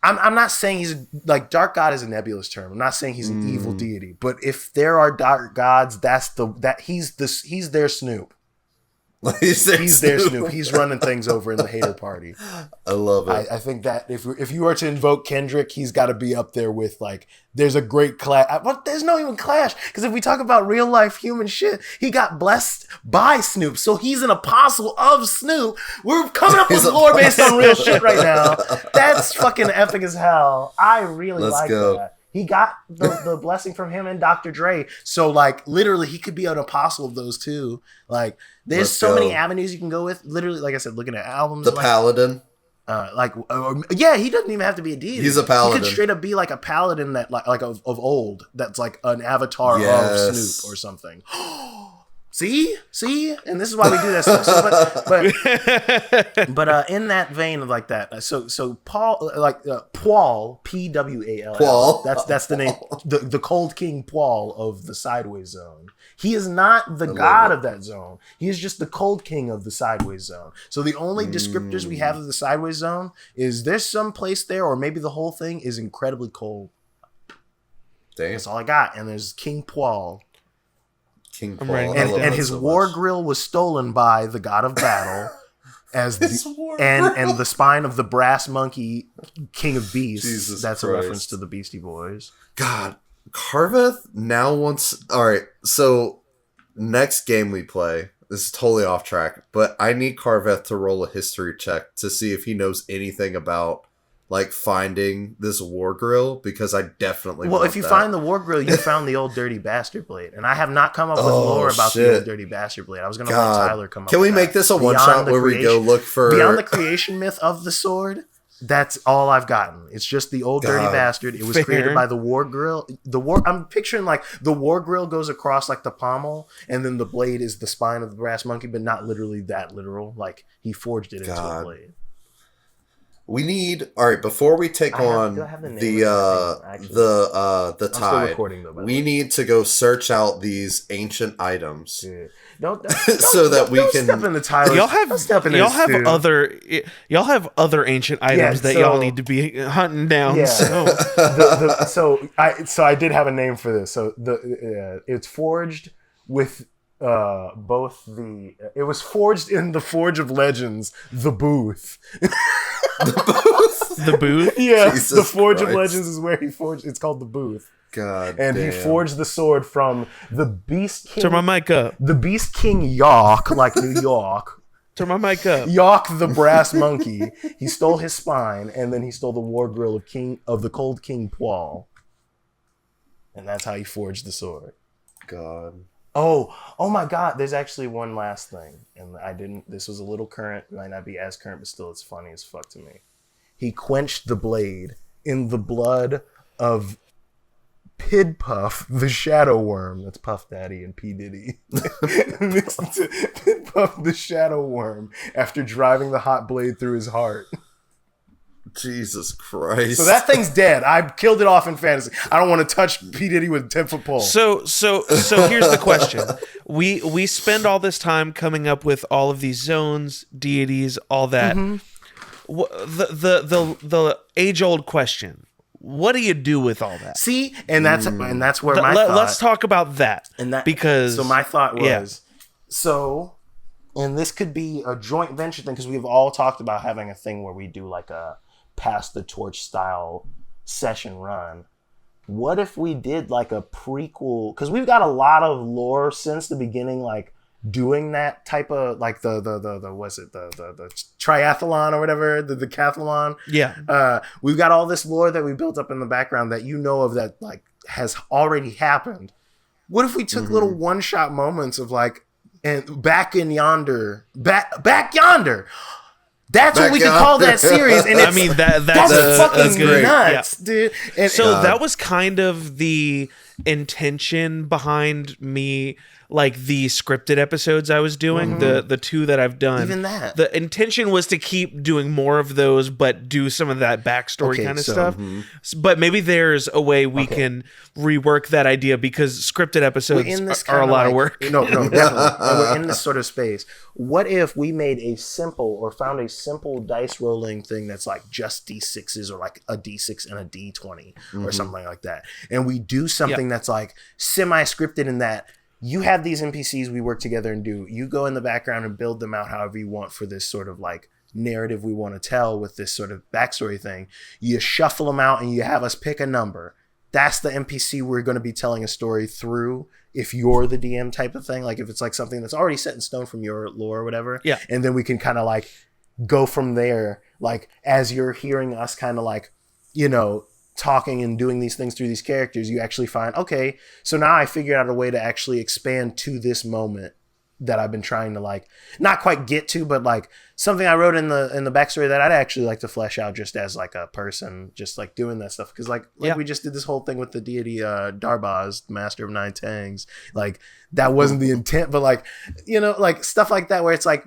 I'm not saying he's like Dark God is a nebulous term. I'm not saying he's an evil deity, but if there are dark gods, he's their Snoop. He's their Snoop. He's running things over in the hater party. I love it. I think that if you are to invoke Kendrick, he's got to be up there with like. There's a great clash, but there's no even clash because if we talk about real life human shit, he got blessed by Snoop, so he's an apostle of Snoop. We're coming up with lore based on real shit right now. That's fucking epic as hell. I really like that. He got the blessing from him and Dr. Dre. So, like, literally, he could be an apostle of those two. Like, there's many avenues you can go with. Literally, like I said, looking at albums. The Paladin. He doesn't even have to be a deity. He's a paladin. He could straight up be like a paladin that like of old. That's like an avatar of Snoop or something. See, and this is why we do that stuff. But in that vein of like that, so Paul, Pwall, Pwall. That's the name. The Cold King Pwall of the Sideways Zone. He is not the god of that zone. He is just the Cold King of the Sideways Zone. So the only descriptors we have of the Sideways Zone is there's some place there, or maybe the whole thing is incredibly cold. Damn. That's all I got. And there's King Pwall. Pwall. And his war grill was stolen by the god of battle as and the spine of the brass monkey, King of Beasts. Jesus That's Christ. A reference to the Beastie Boys. God, Carveth now wants... Alright, so next game we play, this is totally off track, but I need Carveth to roll a history check to see if he knows anything about like finding this war grill, because I definitely if you find the war grill, you found the old dirty bastard blade, and I have not come up with lore about the old dirty bastard blade. I was going to let Tyler come up. Can we with make this a one shot where we go look for beyond the creation myth of the sword? That's all I've gotten. It's just the old dirty bastard. It was created by the war grill. I'm picturing like the war grill goes across like the pommel, and then the blade is the spine of the brass monkey, but not literally that literal. Like he forged it into a blade. We need before we take on the tide. We need to go search out these ancient items. Don't so that we can step in the Tyler. Y'all have other ancient items that y'all need to be hunting down. Yeah. So I did have a name for this. So it's forged with both the. It was forged in the Forge of Legends, the booth. The booth? Yeah, Jesus the Forge Christ. Of Legends is where he forged. It's called the booth. God and damn. He forged the sword from the Beast King. Turn my mic up. The Beast King York, like New York. Turn my mic up. York the brass monkey. He stole his spine, and then he stole the war grill of the Cold King Pwall. And that's how he forged the sword. God. Oh my God! There's actually one last thing, and I didn't. This was a little current. It might not be as current, but still, it's funny as fuck to me. He quenched the blade in the blood of Pidpuff, the Shadow Worm. That's Puff Daddy and P Diddy. Pidpuff, the Shadow Worm, after driving the hot blade through his heart. Jesus Christ. So that thing's dead. I killed it off in fantasy. I don't want to touch P. Diddy with a 10-foot pole. So here's the question. We spend all this time coming up with all of these zones, deities, all that. Mm-hmm. The age-old question. What do you do with all that? See, and that's where my thought. Let's talk about that. So my thought was and this could be a joint venture thing, because we've all talked about having a thing where we do like a pass the torch style session run. What if we did like a prequel? Because we've got a lot of lore since the beginning, like doing that type of like the triathlon or whatever, the decathlon. Yeah. We've got all this lore that we built up in the background that you know of that like has already happened. What if we took little one-shot moments of like, and back yonder. That's what we could call that series. And I mean, that's fucking nuts, dude. And, that was kind of the intention behind me, like the scripted episodes I was doing, the two that I've done. Even that. The intention was to keep doing more of those, but do some of that backstory kind of stuff. But maybe there's a way we can rework that idea, because scripted episodes are a lot of work. No, definitely. And we're in this sort of space. What if we made found a simple dice rolling thing that's like just D6s, or like a D6 and a D20 or something like that. And we do something that's like semi-scripted in that you have these NPCs we work together and do. You go in the background and build them out however you want for this sort of like narrative we want to tell with this sort of backstory thing. You shuffle them out and you have us pick a number. That's the NPC we're going to be telling a story through if you're the DM type of thing. Like if it's like something that's already set in stone from your lore or whatever. Yeah. And then we can kind of like go from there. Like as you're hearing us kind of like, you know, talking and doing these things through these characters, you actually find, okay, so now I figured out a way to actually expand to this moment that I've been trying to like not quite get to, but like something I wrote in the backstory that I'd actually like to flesh out just as like a person, just like doing that stuff. Because like we just did this whole thing with the deity Darbaz, Master of Nine Tangs. Like that wasn't the intent, but like, you know, like stuff like that where it's like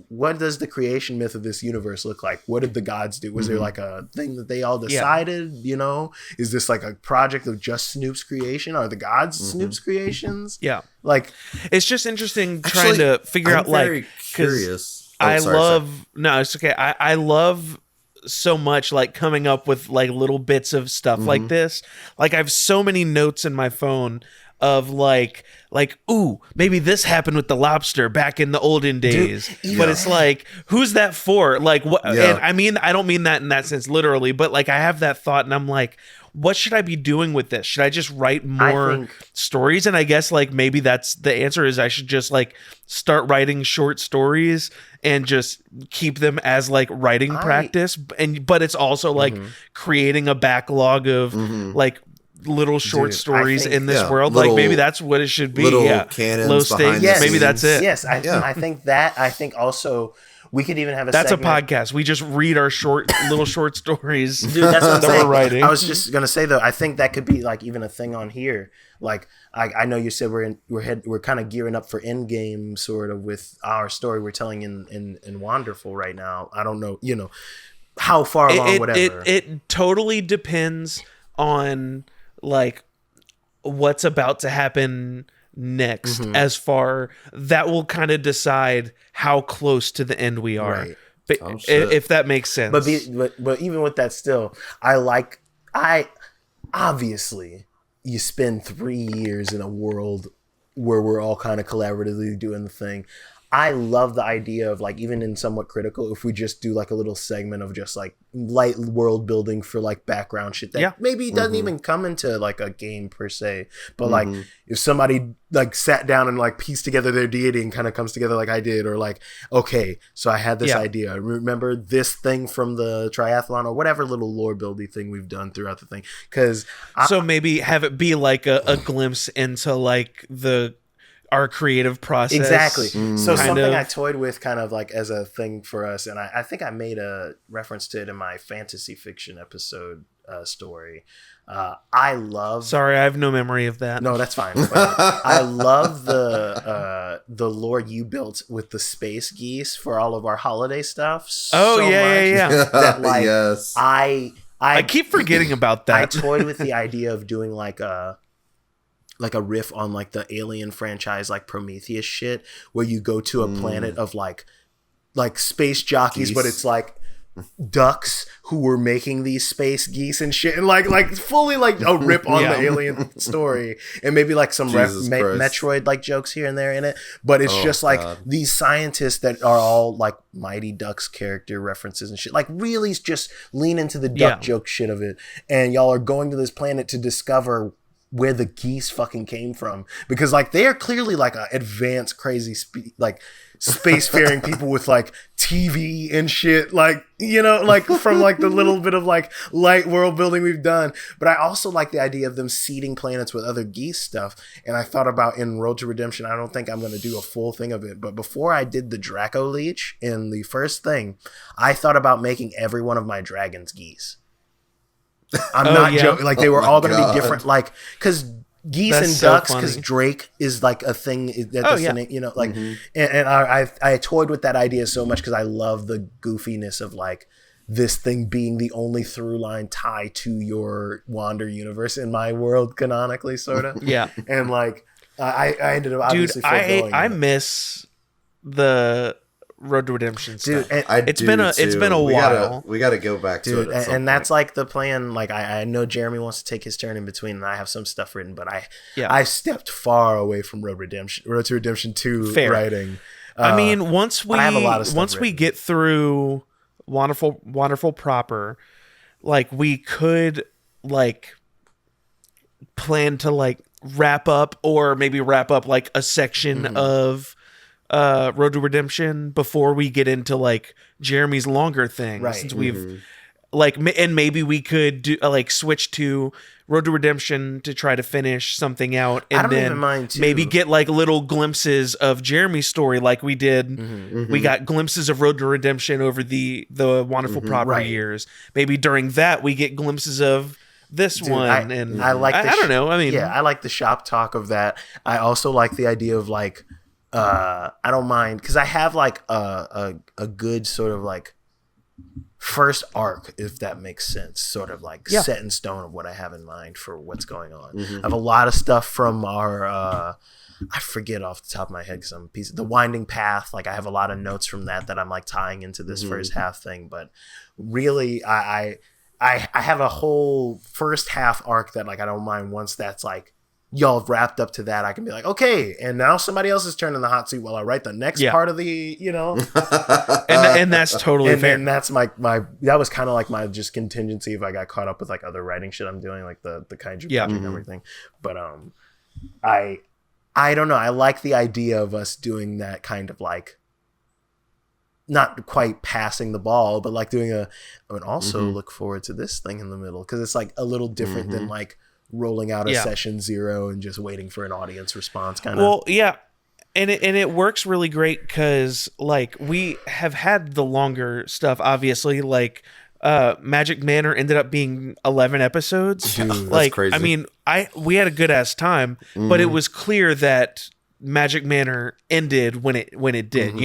what does the creation myth of this universe look like? What did the gods do? Was there like a thing that they all decided, you know? Is this like a project of just Snoop's creation? Are the gods Snoop's creations? Yeah. Like, it's just interesting trying to figure out, like, curious. I love so much like coming up with like little bits of stuff like this. Like I have so many notes in my phone of like, ooh, maybe this happened with the lobster back in the olden days. Dude, but it's like, who's that for? Like, what? Yeah. And I mean, I don't mean that in that sense literally, but like I have that thought and I'm like, what should I be doing with this? Should I just write more stories? And I guess like maybe that's the answer is I should just like start writing short stories and just keep them as like writing practice. But it's also like creating a backlog of like little short stories in this world. Like maybe that's what it should be. Cannons, low stakes. Yes. Maybe that's it. Yes, I think also we could even have a That's segment. a podcast. We just read our little short stories. Dude, that's what I'm saying. We're writing. I was just gonna say though, I think that could be like even a thing on here. Like I know you said we're kind of gearing up for end game sort of with our story we're telling in Wanderful right now. I don't know, you know, how far along, whatever. It totally depends on like what's about to happen next, as far that will kind of decide how close to the end we are, right. But if that makes sense. But even with that still, I obviously you spend 3 years in a world where we're all kind of collaboratively doing the thing. I love the idea of like, even in Somewhat Critical, if we just do like a little segment of just like light world building for like background shit that maybe doesn't even come into like a game per se, but like if somebody like sat down and like pieced together their deity and kind of comes together like I did, or like, okay, so I had this idea. Remember this thing from the triathlon or whatever little lore building thing we've done throughout the thing. So maybe have it be like a glimpse into like our creative process. Exactly. So something I toyed with kind of like as a thing for us, and I think I made a reference to it in my fantasy fiction episode story. I love... Sorry, I have no memory of that. No, that's fine. I love the lore you built with the space geese for all of our holiday stuff. Yeah. That like, yes. I keep forgetting about that. I toyed with the idea of doing like a riff on like the Alien franchise, like Prometheus shit, where you go to a planet of like space jockeys, but it's like ducks who were making these space geese and shit, and like fully like a rip on the Alien story, and maybe like some Metroid like jokes here and there in it, but it's just like these scientists that are all like Mighty Ducks character references and shit, like really just lean into the duck joke shit of it, and y'all are going to this planet to discover where the geese fucking came from, because like they are clearly like an advanced crazy like spacefaring people with like TV and shit, like, you know, like from like the little bit of like light world building we've done. But I also like the idea of them seeding planets with other geese stuff. And I thought about in Road to Redemption, I don't think I'm going to do a full thing of it, but before I did the Draco Leech in the first thing, I thought about making every one of my dragons geese. I'm not joking. Like they were all going to be different. Like, because geese and ducks, because Drake is like a thing. You know, like, and I toyed with that idea so much because I love the goofiness of like this thing being the only through line tie to your Wander universe in my world canonically, sort of. Yeah. And like, I ended up obviously I miss the Road to Redemption stuff. Dude, it's been a while. We gotta go back to it. And that's like the plan. Like I know Jeremy wants to take his turn in between, and I have some stuff written, but I stepped far away from Road to Redemption 2 writing. I mean, once we get through Wanderful proper, like we could like plan to like wrap up like a section of Road to Redemption before we get into like Jeremy's longer thing, since we've like, and maybe we could do like switch to Road to Redemption to try to finish something out, and I don't then even mind too. maybe get like little glimpses of Jeremy's story, like we did. We got glimpses of Road to Redemption over the Wanderful property years. Maybe during that we get glimpses of this one, and I like. I don't know. I mean, I like the shop talk of that. I also like the idea of like, I don't mind because I have like a good sort of like first arc, if that makes sense, sort of like set in stone of what I have in mind for what's going on. I have a lot of stuff from our I forget off the top of my head because I'm a piece of the Winding Path. Like I have a lot of notes from that I'm like tying into this first half thing, but really I have a whole first half arc that like I don't mind once that's like y'all have wrapped up to that. I can be like, okay, and now somebody else is turning the hot seat while I write the next part of the, and that's totally fair. And that's my that was kind of like my just contingency if I got caught up with like other writing shit I'm doing, like the kaiju and everything. But I don't know. I like the idea of us doing that kind of like, not quite passing the ball, but like doing I would also look forward to this thing in the middle because it's like a little different than like rolling out a session 0 and just waiting for an audience response kind of. Well, yeah. And it works really great because like we have had the longer stuff, obviously, like Magic Manor ended up being 11 episodes. Dude, like, that's crazy. I mean, we had a good ass time, but it was clear that Magic Manor ended when it did.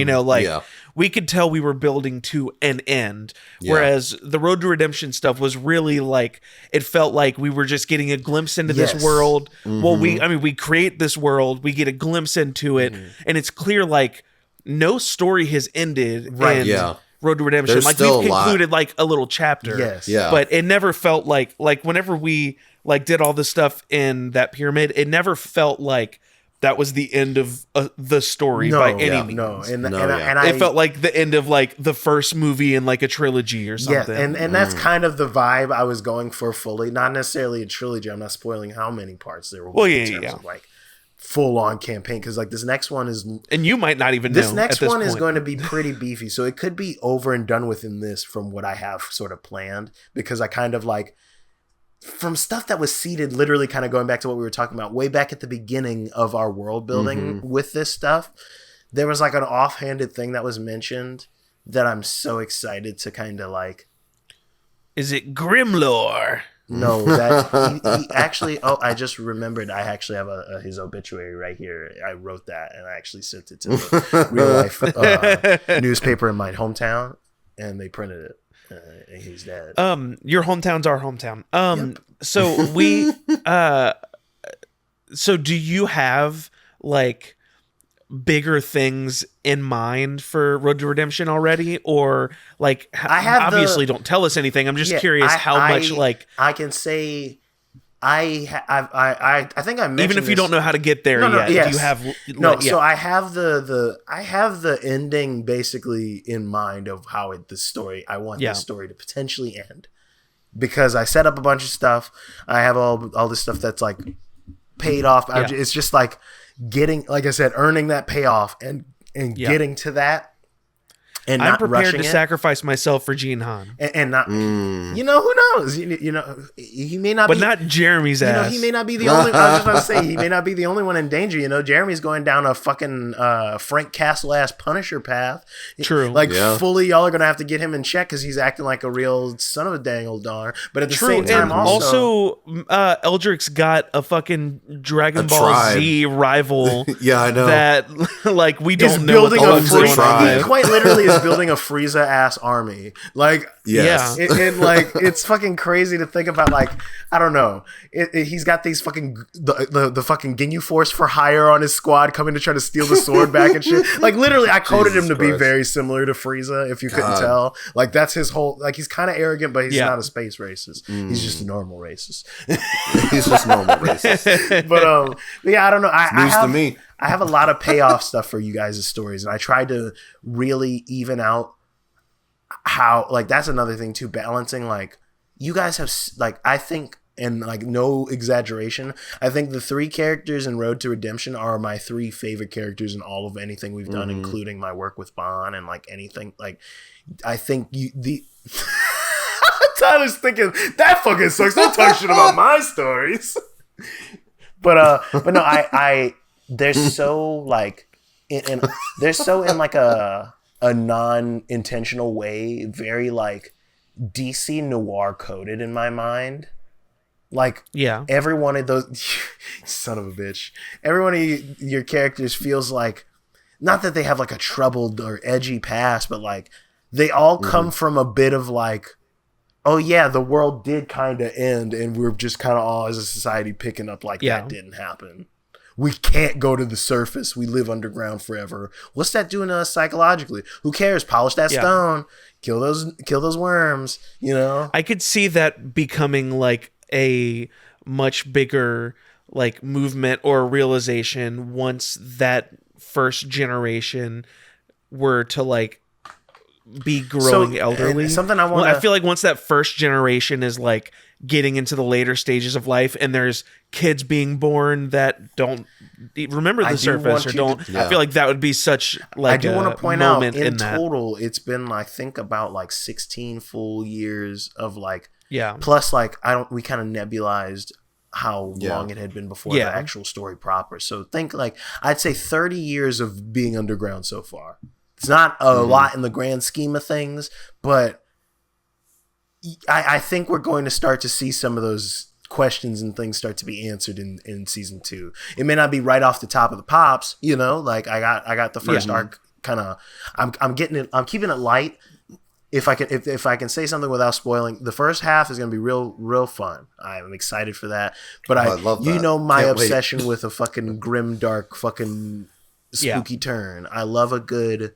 We could tell we were building to an end, whereas the Road to Redemption stuff was really like, it felt like we were just getting a glimpse into this world. Well, we create this world, we get a glimpse into it, and it's clear like no story has ended. Right. In Road to Redemption. There's like still we've concluded like a little chapter. Yes. Yeah. But it never felt like whenever we like did all this stuff in that pyramid, it never felt like that was the end of the story by any means. No, and it felt like the end of like the first movie in like a trilogy or something. Yeah, and that's kind of the vibe I was going for fully. Not necessarily a trilogy. I'm not spoiling how many parts there will be in terms of like full on campaign, because like this next one is, and you might not even know. This next one is going to be pretty beefy, so it could be over and done with in this from what I have sort of planned, because I kind of like, from stuff that was seeded, literally kind of going back to what we were talking about way back at the beginning of our world building with this stuff, there was like an offhanded thing that was mentioned that I'm so excited to kind of like. Is it Grimlore? No, that he actually. Oh, I just remembered. I actually have his obituary right here. I wrote that and I actually sent it to the real life newspaper in my hometown, and they printed it. And he's dead. Your hometown's our hometown. Yep. So we, so do you have like bigger things in mind for Road to Redemption already, or like I have obviously don't tell us anything. I'm just curious how much like I can say. I think I mentioned even if you don't know how to get there yet. Yes. Do you have So I have the ending basically in mind of how the story. I want this story to potentially end, because I set up a bunch of stuff. I have all this stuff that's like paid off. It's just like getting, like I said, earning that payoff and getting to that. And I'm prepared to sacrifice myself for Gene Han, and not, you know, who knows? You know, he may not, but not Jeremy's ass. You know, he may not be the only. I was just about to say, he may not be the only one in danger. You know, Jeremy's going down a fucking Frank Castle ass Punisher path. True, like fully, y'all are gonna have to get him in check because he's acting like a real son of a dang old darn. But at the same time, and also Eldrick's got a fucking Dragon Ball Z rival. Yeah, I know that. Like we don't know what tribe. He quite literally is building a Frieza ass army. Like, yes. And like, it's fucking crazy to think about. Like, I don't know. He's got these fucking the fucking Ginyu Force for hire on his squad coming to try to steal the sword back and shit. Like, literally, I coded him to be very similar to Frieza. If you couldn't tell, like that's his whole. Like, he's kind of arrogant, but he's not a space racist. He's just a normal racist. He's just normal racist. But yeah, I don't know. News to me. I have a lot of payoff stuff for you guys' stories, and I tried to really even out how, like, that's another thing too, balancing, like, you guys have, like, I think, and like no exaggeration, I think the 3 characters in Road to Redemption are my 3 favorite characters in all of anything we've done, including my work with Bond and like anything. Like, I think Tyler's thinking that fucking sucks. Don't talk shit about my stories. But no, I they're so like they're so in like a non-intentional way, very like DC noir coded in my mind. Like, every one of those son of a bitch, every one of your characters feels like, not that they have like a troubled or edgy past, but like they all come from a bit of like, oh yeah, the world did kind of end and we're just kind of all as a society picking up like that didn't happen. We can't go to the surface. We live underground forever. What's that doing to us psychologically? Who cares? Polish that stone. Kill those worms, you know? I could see that becoming like a much bigger like movement or realization once that first generation were to like be growing elderly. Something I want. I feel like once that first generation is like getting into the later stages of life, and there's kids being born that don't remember the surface or don't. I feel like that would be such like. I do want to point out in total, it's been I think about like 16 full years of like plus like we kind of nebulized how long it had been before the actual story proper. So think like I'd say 30 years of being underground so far. It's not a lot in the grand scheme of things, but I think we're going to start to see some of those questions and things start to be answered in season 2. It may not be right off the top of the pops, you know, like I got the first arc kind of, I'm keeping it light. If I can say something without spoiling, the first half is going to be real fun. I'm excited for that. But I love that. You know my obsession with a fucking grim, dark, fucking spooky turn. I love a good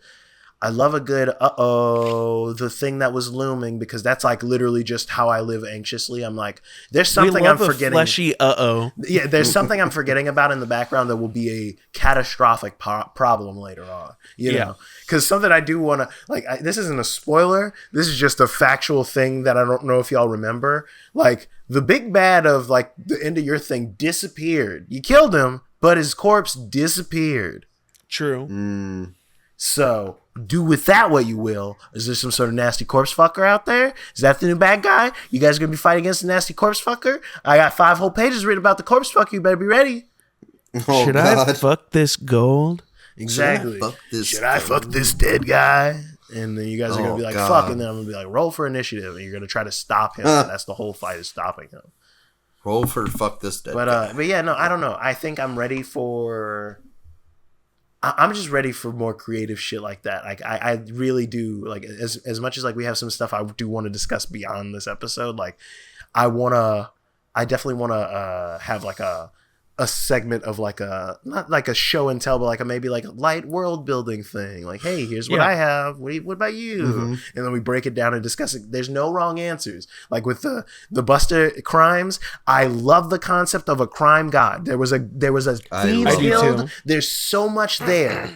the thing that was looming, because that's like literally just how I live anxiously. I'm like, there's something I'm forgetting. Fleshy Yeah, there's something I'm forgetting about in the background that will be a catastrophic problem later on. You know, because something I do want to like. This isn't a spoiler. This is just a factual thing that I don't know if y'all remember. Like the big bad of like the end of your thing disappeared. You killed him, but his corpse disappeared. True. So do with that what you will. Is there some sort of nasty corpse fucker out there? Is that the new bad guy? You guys gonna be fighting against the nasty corpse fucker? I got 5 whole pages written about the corpse fucker. You better be ready. Should I fuck this gold? Exactly. Should I fuck this dead guy? And then you guys are gonna be like, fuck, and then I'm gonna be like, roll for initiative, and you're gonna try to stop him. And that's the whole fight, is stopping him. Roll for fuck this dead guy. But yeah, no, I don't know. I think I'm ready for. I'm just ready for more creative shit like that. Like I really do, like as much as like we have some stuff I do want to discuss beyond this episode. Like I definitely want to have like a segment of like not like a show and tell, but like maybe like a light world building thing. Like, hey, here's what I have. What about you? And then we break it down and discuss it. There's no wrong answers. Like with the Buster crimes, I love the concept of a crime god. There was a thieves guild. There's so much there.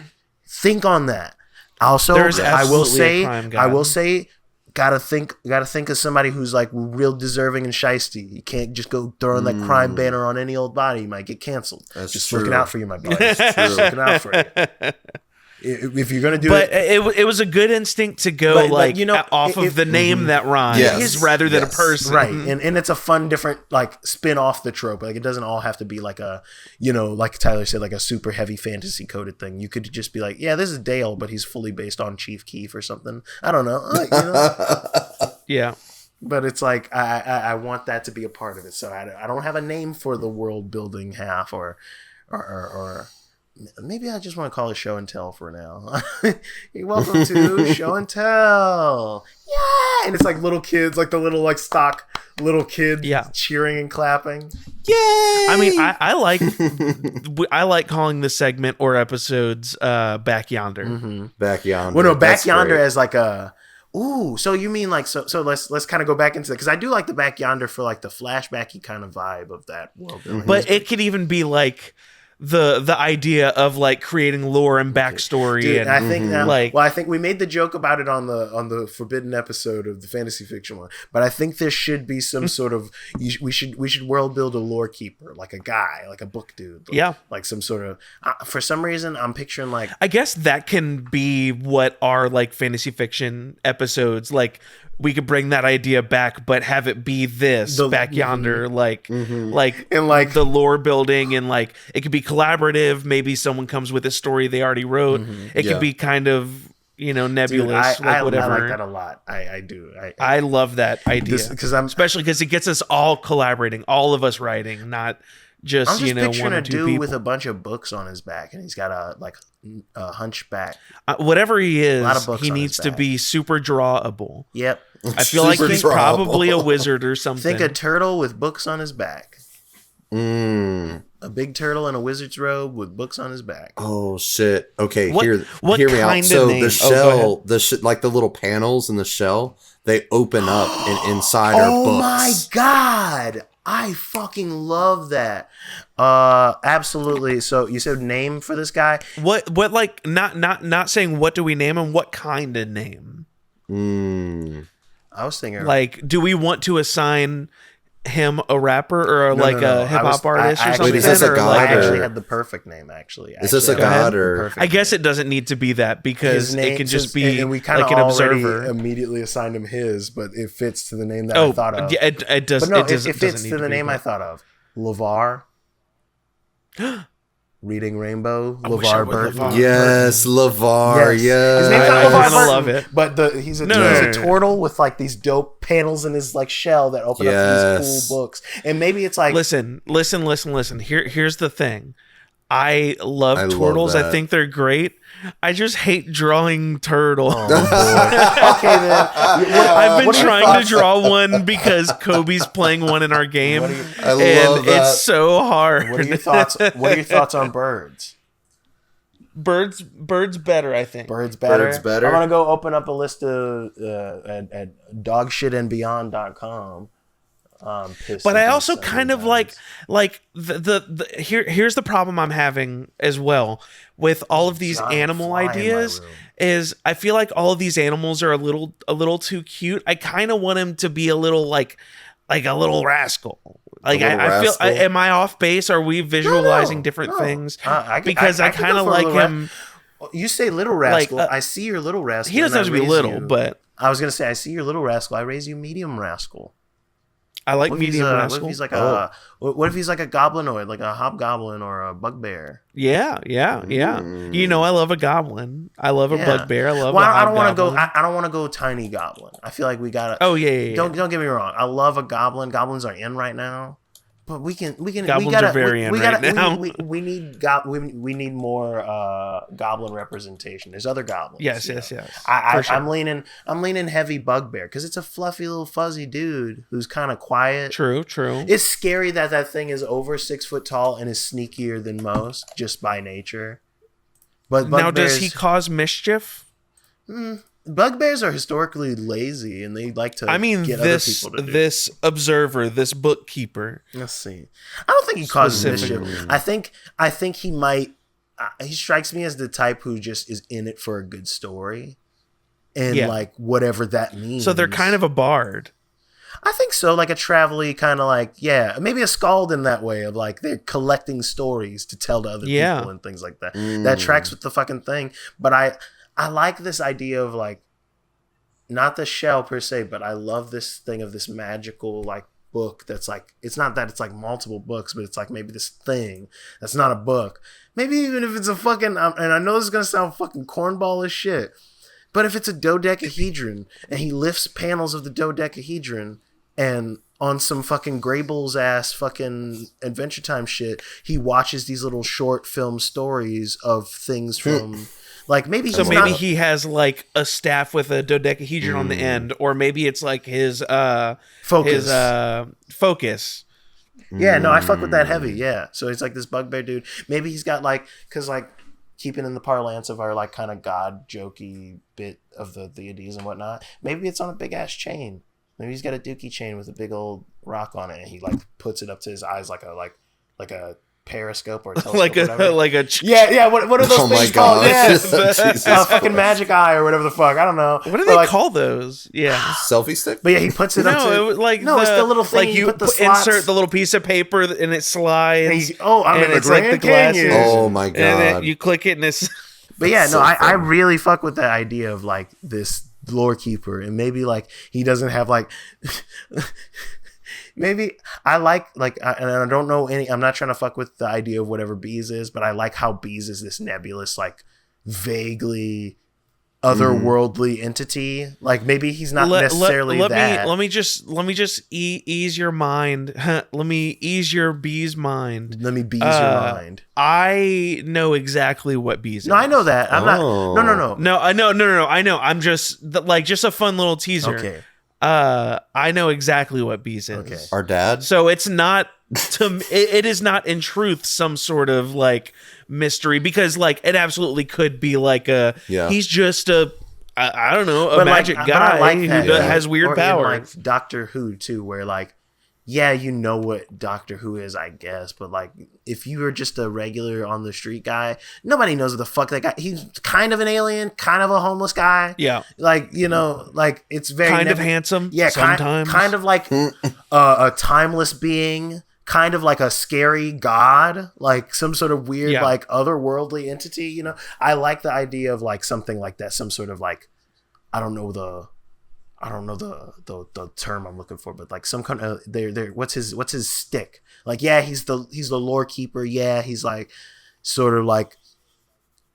Think on that. Also, I will say. Gotta think of somebody who's like real deserving and shiesty. You can't just go throwing that crime banner on any old body. You might get canceled. That's just true. Looking out for you, my boy. Just looking out for you. If you're gonna do it was a good instinct to go off of the name that rhymes rather than a person, right? And it's a fun, different like spin off the trope. Like it doesn't all have to be like a like Tyler said, like a super heavy fantasy coded thing. You could just be like, yeah, this is Dale, but he's fully based on Chief Keef or something. I don't know, yeah. But it's like I want that to be a part of it. So I don't have a name for the world building half or maybe I just want to call it show and tell for now. You're welcome to show and tell. Yeah. And it's like little kids, like the little like stock little kids cheering and clapping. Yay! I mean, I like calling this segment or episodes Back Yonder. Back Yonder. Well, no, Back Yonder as like a ooh, so you mean like so let's kind of go back into that, because I do like the Back Yonder for like the flashbacky kind of vibe of that world building. But it could even be like the idea of like creating lore and backstory. Dude, and I think that, like, well, I think we made the joke about it on the forbidden episode of the fantasy fiction one, but I think there should be some sort of we should world build a lore keeper, like a guy, like a book dude, like some sort of for some reason I'm picturing like, I guess that can be what our like fantasy fiction episodes, like we could bring that idea back, but have it be this back yonder, like and like the lore building, and like it could be collaborative. Maybe someone comes with a story they already wrote. It could be kind of, you know, nebulous. Dude, like whatever. I like that a lot. I do. I love that idea especially because it gets us all collaborating, all of us writing, not just, I'm just one picturing or a two dude people with a bunch of books on his back, and he's got a hunchback. Whatever he is, A lot of books he on needs his to back. be super drawable. Yep. I feel like he's probably a wizard or something. Think a turtle with books on his back. A big turtle in a wizard's robe with books on his back. Oh shit! Okay, what hear me out. So name? the shell, like the little panels in the shell, they open up and inside are books. Oh my god! I fucking love that. Absolutely. So you said name for this guy? What like not saying what do we name him? What kind of name? I was thinking like, do we want to assign him a rapper or a hip hop artist or something? Wait, is this a god? I actually had the perfect name. Actually, is this a god or? I guess it doesn't need to be that because it can just be and we kind like of an already observer. Immediately assigned him his, but it fits to the name that I thought of. Yeah, it does. But no, it fits to the name I thought of. LeVar. Reading Rainbow, LeVar Burton. Yes, LeVar. Yes. His name's not LeVar Burton, love it. But he's a turtle with like these dope panels in his like shell that open up these cool books. And maybe it's like listen. Here's the thing. I love turtles. I think they're great. I just hate drawing turtles. Okay, then. I've been trying to draw one because Kobe's playing one in our game, and it's so hard. What are your thoughts? What are your thoughts on birds? Birds better, I think. Birds better. I'm gonna go open up a list of at dogshitandbeyond.com. But I also kind of like here's the problem I'm having as well with all of these animal ideas is I feel like all of these animals are a little too cute. I kind of want him to be a little like a little rascal. Like I feel, am I off base? Are we visualizing different things? Because I kind of like him. You say little rascal. I see your little rascal. He doesn't have to be little, but I was gonna say I see your little rascal. I raise you medium rascal. I like medium rascal. What if he's like what if he's like a goblinoid, like a hobgoblin or a bugbear? Yeah. You know, I love a goblin. I love a bugbear. I love. I don't want to go. I don't want to go tiny goblin. I feel like we gotta. Oh yeah. Don't get me wrong. I love a goblin. Goblins are in right now. But we can. Goblins are very in right now. We need more goblin representation. There's other goblins. Yes. I'm leaning heavy bugbear because it's a fluffy little fuzzy dude who's kind of quiet. True. It's scary that thing is over 6 foot tall and is sneakier than most just by nature. But now, does he cause mischief? Bugbears are historically lazy, and they like to. I mean, get other people to do. This observer, this bookkeeper. Let's see. I don't think he causes mischief. I think he might. He strikes me as the type who just is in it for a good story, and like whatever that means. So they're kind of a bard. I think so, like a travel-y kind of like maybe a skald in that way of like they're collecting stories to tell to other people and things like that. That tracks with the fucking thing, but I like this idea of like, not the shell per se, but I love this thing of this magical like book that's like, it's not that it's like multiple books, but it's like maybe this thing that's not a book. Maybe even if it's a fucking, and I know this is going to sound fucking cornball as shit, but if it's a dodecahedron and he lifts panels of the dodecahedron and on some fucking Grable's ass fucking Adventure Time shit, he watches these little short film stories of things from... Like maybe he has like a staff with a dodecahedron on the end, or maybe it's like his focus. Yeah, no, I fuck with that heavy. Yeah, so it's like this bugbear dude. Maybe he's got like, because like keeping in the parlance of our like kind of god jokey bit of the deities and whatnot. Maybe it's on a big ass chain. Maybe he's got a dookie chain with a big old rock on it, and he like puts it up to his eyes like a periscope or telescope, like whatever. yeah. What are those things called? Yeah, fucking magic eye or whatever the fuck. I don't know. What do they call those? Yeah, selfie stick. But yeah, he puts it up to it's the little thing. Like you put the slots. insert the little piece of paper and it slides. I'm in the Grand Canyon. Oh my god! And then you click it and it's. But yeah, no, I really fuck with the idea of like this LoreKeeper, and maybe like he doesn't have like. Maybe I like and I don't know I'm not trying to fuck with the idea of whatever Bees is, but I like how Bees is this nebulous, like vaguely otherworldly entity. Like maybe he's not necessarily that. Let me just ease your mind. Let me ease your Bees mind. Let me Bees your mind. I know exactly what Bees is. No, I know that. I'm not. No. I know. I'm just just a fun little teaser. Okay. I know exactly what Bees is. Okay. Our dad. So it's not it is not in truth some sort of like mystery, because like it absolutely could be like he's just I don't know, a magic guy who has weird powers. Like Doctor Who too, where like you know what Doctor Who is, I guess, but like if you were just a regular on the street guy, nobody knows what the fuck that guy. He's kind of an alien, kind of a homeless guy. Yeah, like like it's very kind of handsome. Yeah, sometimes kind of like a timeless being, kind of like a scary god, like some sort of weird like otherworldly entity. You know, I like the idea of like something like that, some sort of like I don't know the term I'm looking for, but like some kind of what's his stick? Like he's the LoreKeeper. Yeah, he's like sort of like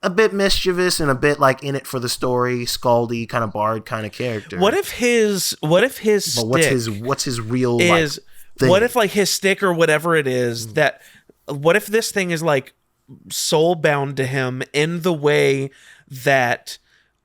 a bit mischievous and a bit like in it for the story, scaldy kind of bard kind of character. What if his stick what's his real is? Thing? What if like his stick or whatever it is that? What if this thing is like soul bound to him in the way that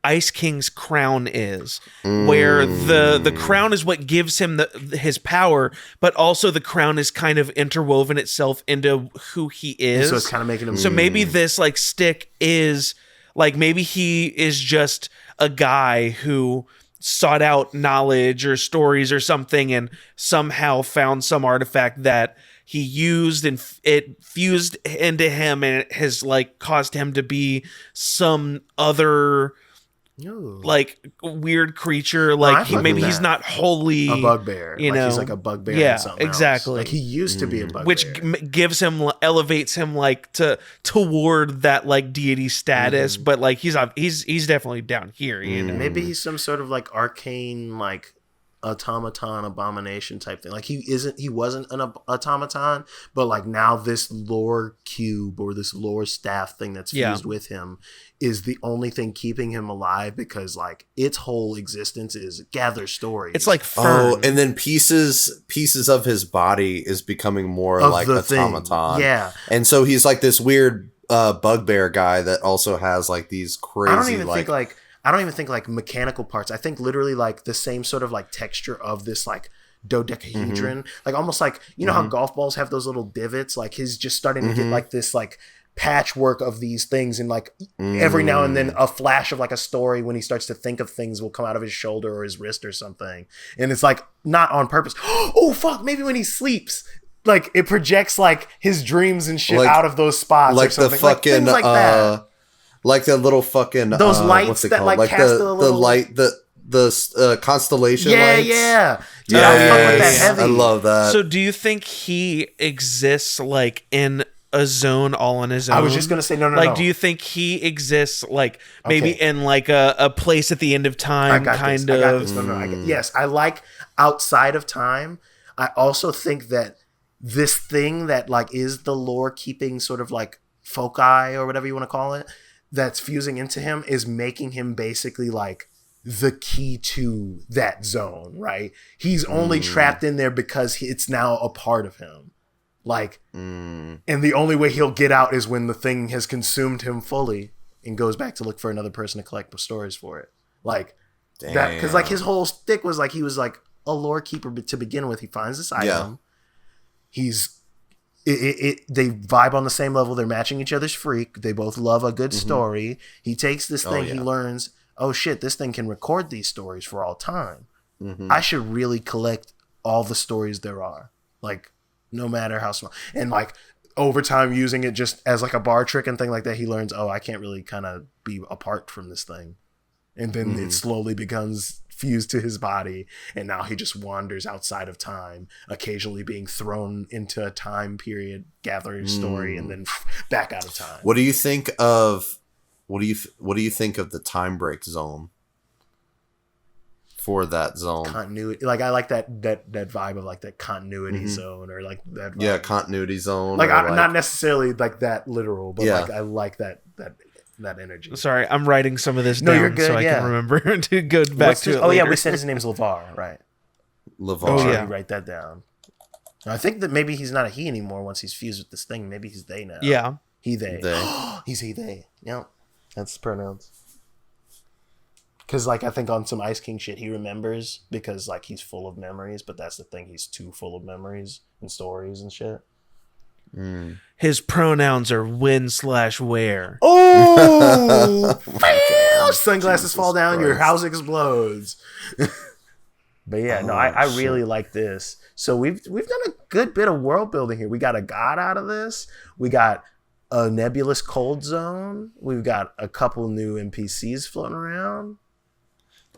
Ice King's crown is, where the crown is what gives him his power, but also the crown is kind of interwoven itself into who he is. So it's kind of making him. So maybe this like stick is like, maybe he is just a guy who sought out knowledge or stories or something and somehow found some artifact that he used and it fused into him, and it has like caused him to be some other like weird creature. Like maybe he's not wholly a bugbear. You know, he's like a bugbear. Yeah, in exactly. Else. Like he used to be a bugbear, which elevates him like toward that like deity status. But like he's definitely down here. You know, maybe he's some sort of like arcane like automaton abomination type thing. Like he wasn't an automaton, but like now this lore cube or this lore staff thing that's fused with him is the only thing keeping him alive, because like its whole existence is gather stories. It's like fern. And then pieces of his body is becoming more like automaton. Thing. Yeah. And so he's like this weird bugbear guy that also has like these crazy I don't even think like mechanical parts. I think literally like the same sort of like texture of this like dodecahedron, like almost like, you know how golf balls have those little divots, like he's just starting to get like this like patchwork of these things, and like every now and then a flash of like a story when he starts to think of things will come out of his shoulder or his wrist or something, and it's like not on purpose. Oh fuck, maybe when he sleeps, like it projects like his dreams and shit out of those spots, like or something. The fucking like things like that. Like the little fucking those lights that like cast the little light the constellation lights. Yeah. Dude, I love that. So do you think he exists like in a zone all on his own? I was just gonna say no. Like, do you think he exists like maybe in like a place at the end of time, kind of? I got this. No, yes, I like outside of time. I also think that this thing that like is the lore keeping sort of like foci or whatever you want to call it, that's fusing into him, is making him basically like the key to that zone, right? He's only trapped in there because it's now a part of him. Like, and the only way he'll get out is when the thing has consumed him fully and goes back to look for another person to collect stories for it. Like, that, because like his whole stick was like, he was like a LoreKeeper to begin with. He finds this item. They vibe on the same level. They're matching each other's freak. They both love a good story. He takes this thing. He learns, oh shit, this thing can record these stories for all time. I should really collect all the stories there are, like no matter how small. And like over time using it just as like a bar trick and thing like that, he learns, I can't really kind of be apart from this thing. And then it slowly becomes fused to his body. And now he just wanders outside of time, occasionally being thrown into a time period, gathering story, and then back out of time. What do you think of the time break zone? For that zone, continuity, like I like that vibe of like that continuity zone, or like that vibe. Yeah, continuity zone, like not necessarily like that literal, but like I like that energy. Sorry, I'm writing some of this down you're good, so I can remember to go back to it later. We said his name's LeVar, right? LeVar. Oh yeah, write that down. I think that maybe he's not a he anymore once he's fused with this thing. Maybe he's they now. Yeah, he they. He's he they. Yep, that's the pronouns. Because, like, I think on some Ice King shit, he remembers because, like, he's full of memories. But that's the thing. He's too full of memories and stories and shit. His pronouns are when/where. Oh! Sunglasses fall down. Christ. Your house explodes. But, yeah, I really like this. So we've done a good bit of world building here. We got a god out of this. We got a nebulous cold zone. We've got a couple new NPCs floating around.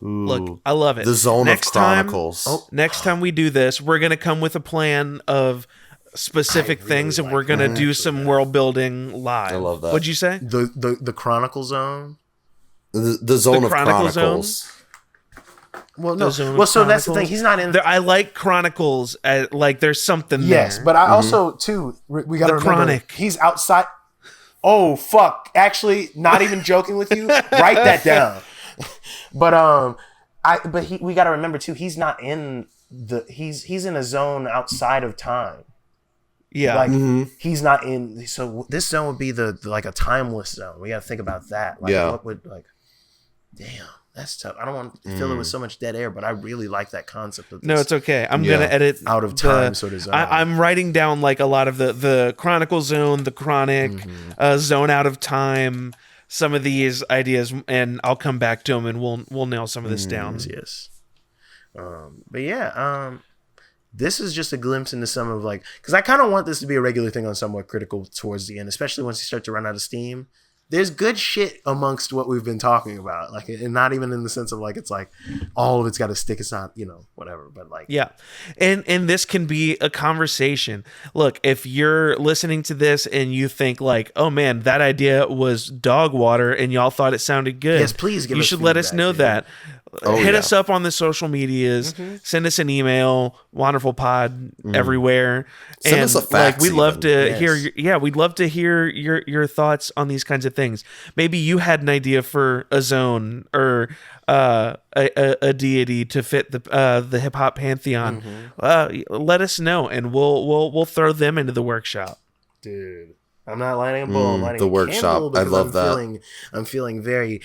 Ooh, look, I love it. The Zone of Chronicles. Next time we do this, we're going to come with a plan of specific things, and we're going to do some world building live. I love that. What'd you say? The Chronicle Zone? The Zone of Chronicles. Well, no. Well, so that's the thing. He's not in. I like Chronicles. Like, there's something there. Yes, but I also, too, we got to remember. Chronic. He's outside. Oh, fuck. Actually, not even joking with you. Write that down. But we got to remember too. He's not in he's in a zone outside of time. Yeah, like he's not in. So this zone would be the like a timeless zone. We got to think about that. Like, what would like? Damn, that's tough. I don't want to fill it with so much dead air, but I really like that concept of this. No, it's okay. I'm gonna edit out of time sort of zone. I'm writing down like a lot of the Chronicle zone, the Chronic zone out of time. Some of these ideas, and I'll come back to them, and we'll nail some of this down. Yes, but yeah, this is just a glimpse into some of like, because I kind of want this to be a regular thing on Somewhat Critical towards the end, especially once you start to run out of steam. There's good shit amongst what we've been talking about, like, and not even in the sense of like it's like all of it's got to stick. It's not, whatever, but like and this can be a conversation. Look, if you're listening to this and you think like, oh man, that idea was dog water, and y'all thought it sounded good, yes, please give us should let us know that. Hit us up on the social medias. Send us an email. Wanderful.pod everywhere. Send us a fax. We'd love to hear. We'd love to hear your thoughts on these kinds of things. Maybe you had an idea for a zone or a deity to fit the hip hop pantheon. Let us know, and we'll throw them into the workshop. Dude. I'm not lighting a bowl. I'm lighting the a workshop. I love that. I'm feeling very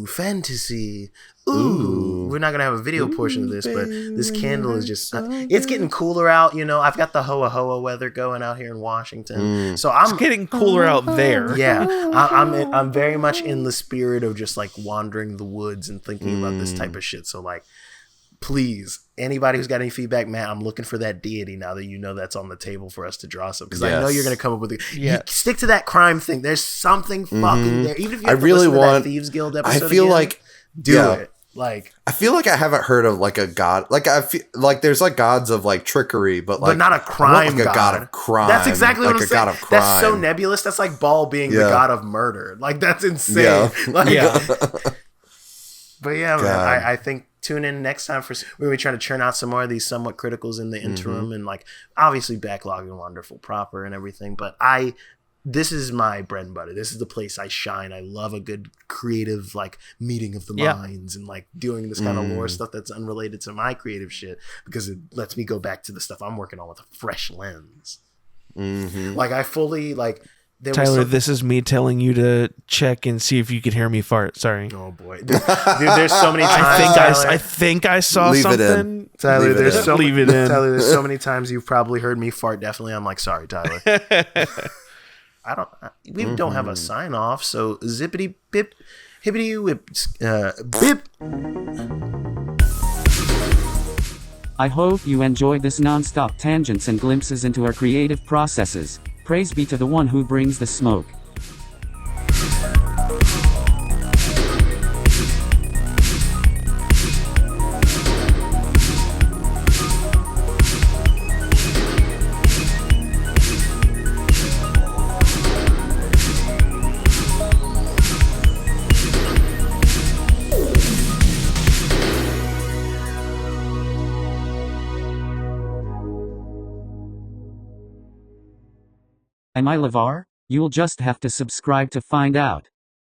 fantasy. Ooh. We're not gonna have a video portion of this, but this candle is just it's getting cooler out. I've got the hoa weather going out here in Washington, so it's getting cooler out there. Yeah, I'm very much in the spirit of just like wandering the woods and thinking about this type of shit. So like, please, anybody who's got any feedback, man, I'm looking for that deity now that that's on the table for us to draw some. Because I know you're going to come up with it. You stick to that crime thing. There's something fucking there. Even if you have to listen to that Thieves Guild episode I feel again, like... do it. Like, I feel like I haven't heard of like a god. Like I feel like there's like gods of like trickery, but not a crime like a god of crime. That's exactly what I'm saying. God of crime. That's so nebulous. That's like Baal being the god of murder. Like, that's insane. But yeah, man, I think tune in next time we're going to try to churn out some more of these Somewhat Criticals in the interim, and like obviously backlogging Wanderful proper and everything. But this is my bread and butter. This is the place I shine. I love a good creative like meeting of the minds and like doing this kind of lore stuff that's unrelated to my creative shit, because it lets me go back to the stuff I'm working on with a fresh lens. Like I fully like. Tyler, this is me telling you to check and see if you could hear me fart. Sorry. Oh boy, dude, there's so many times. I think I saw something. Tyler, there's so many times you've probably heard me fart. Definitely, I'm like, sorry, Tyler. We don't have a sign off, so zippity bip, hippity whip, bip. I hope you enjoyed this non-stop tangents and glimpses into our creative processes. Praise be to the one who brings the smoke. Am I LeVar? You'll just have to subscribe to find out.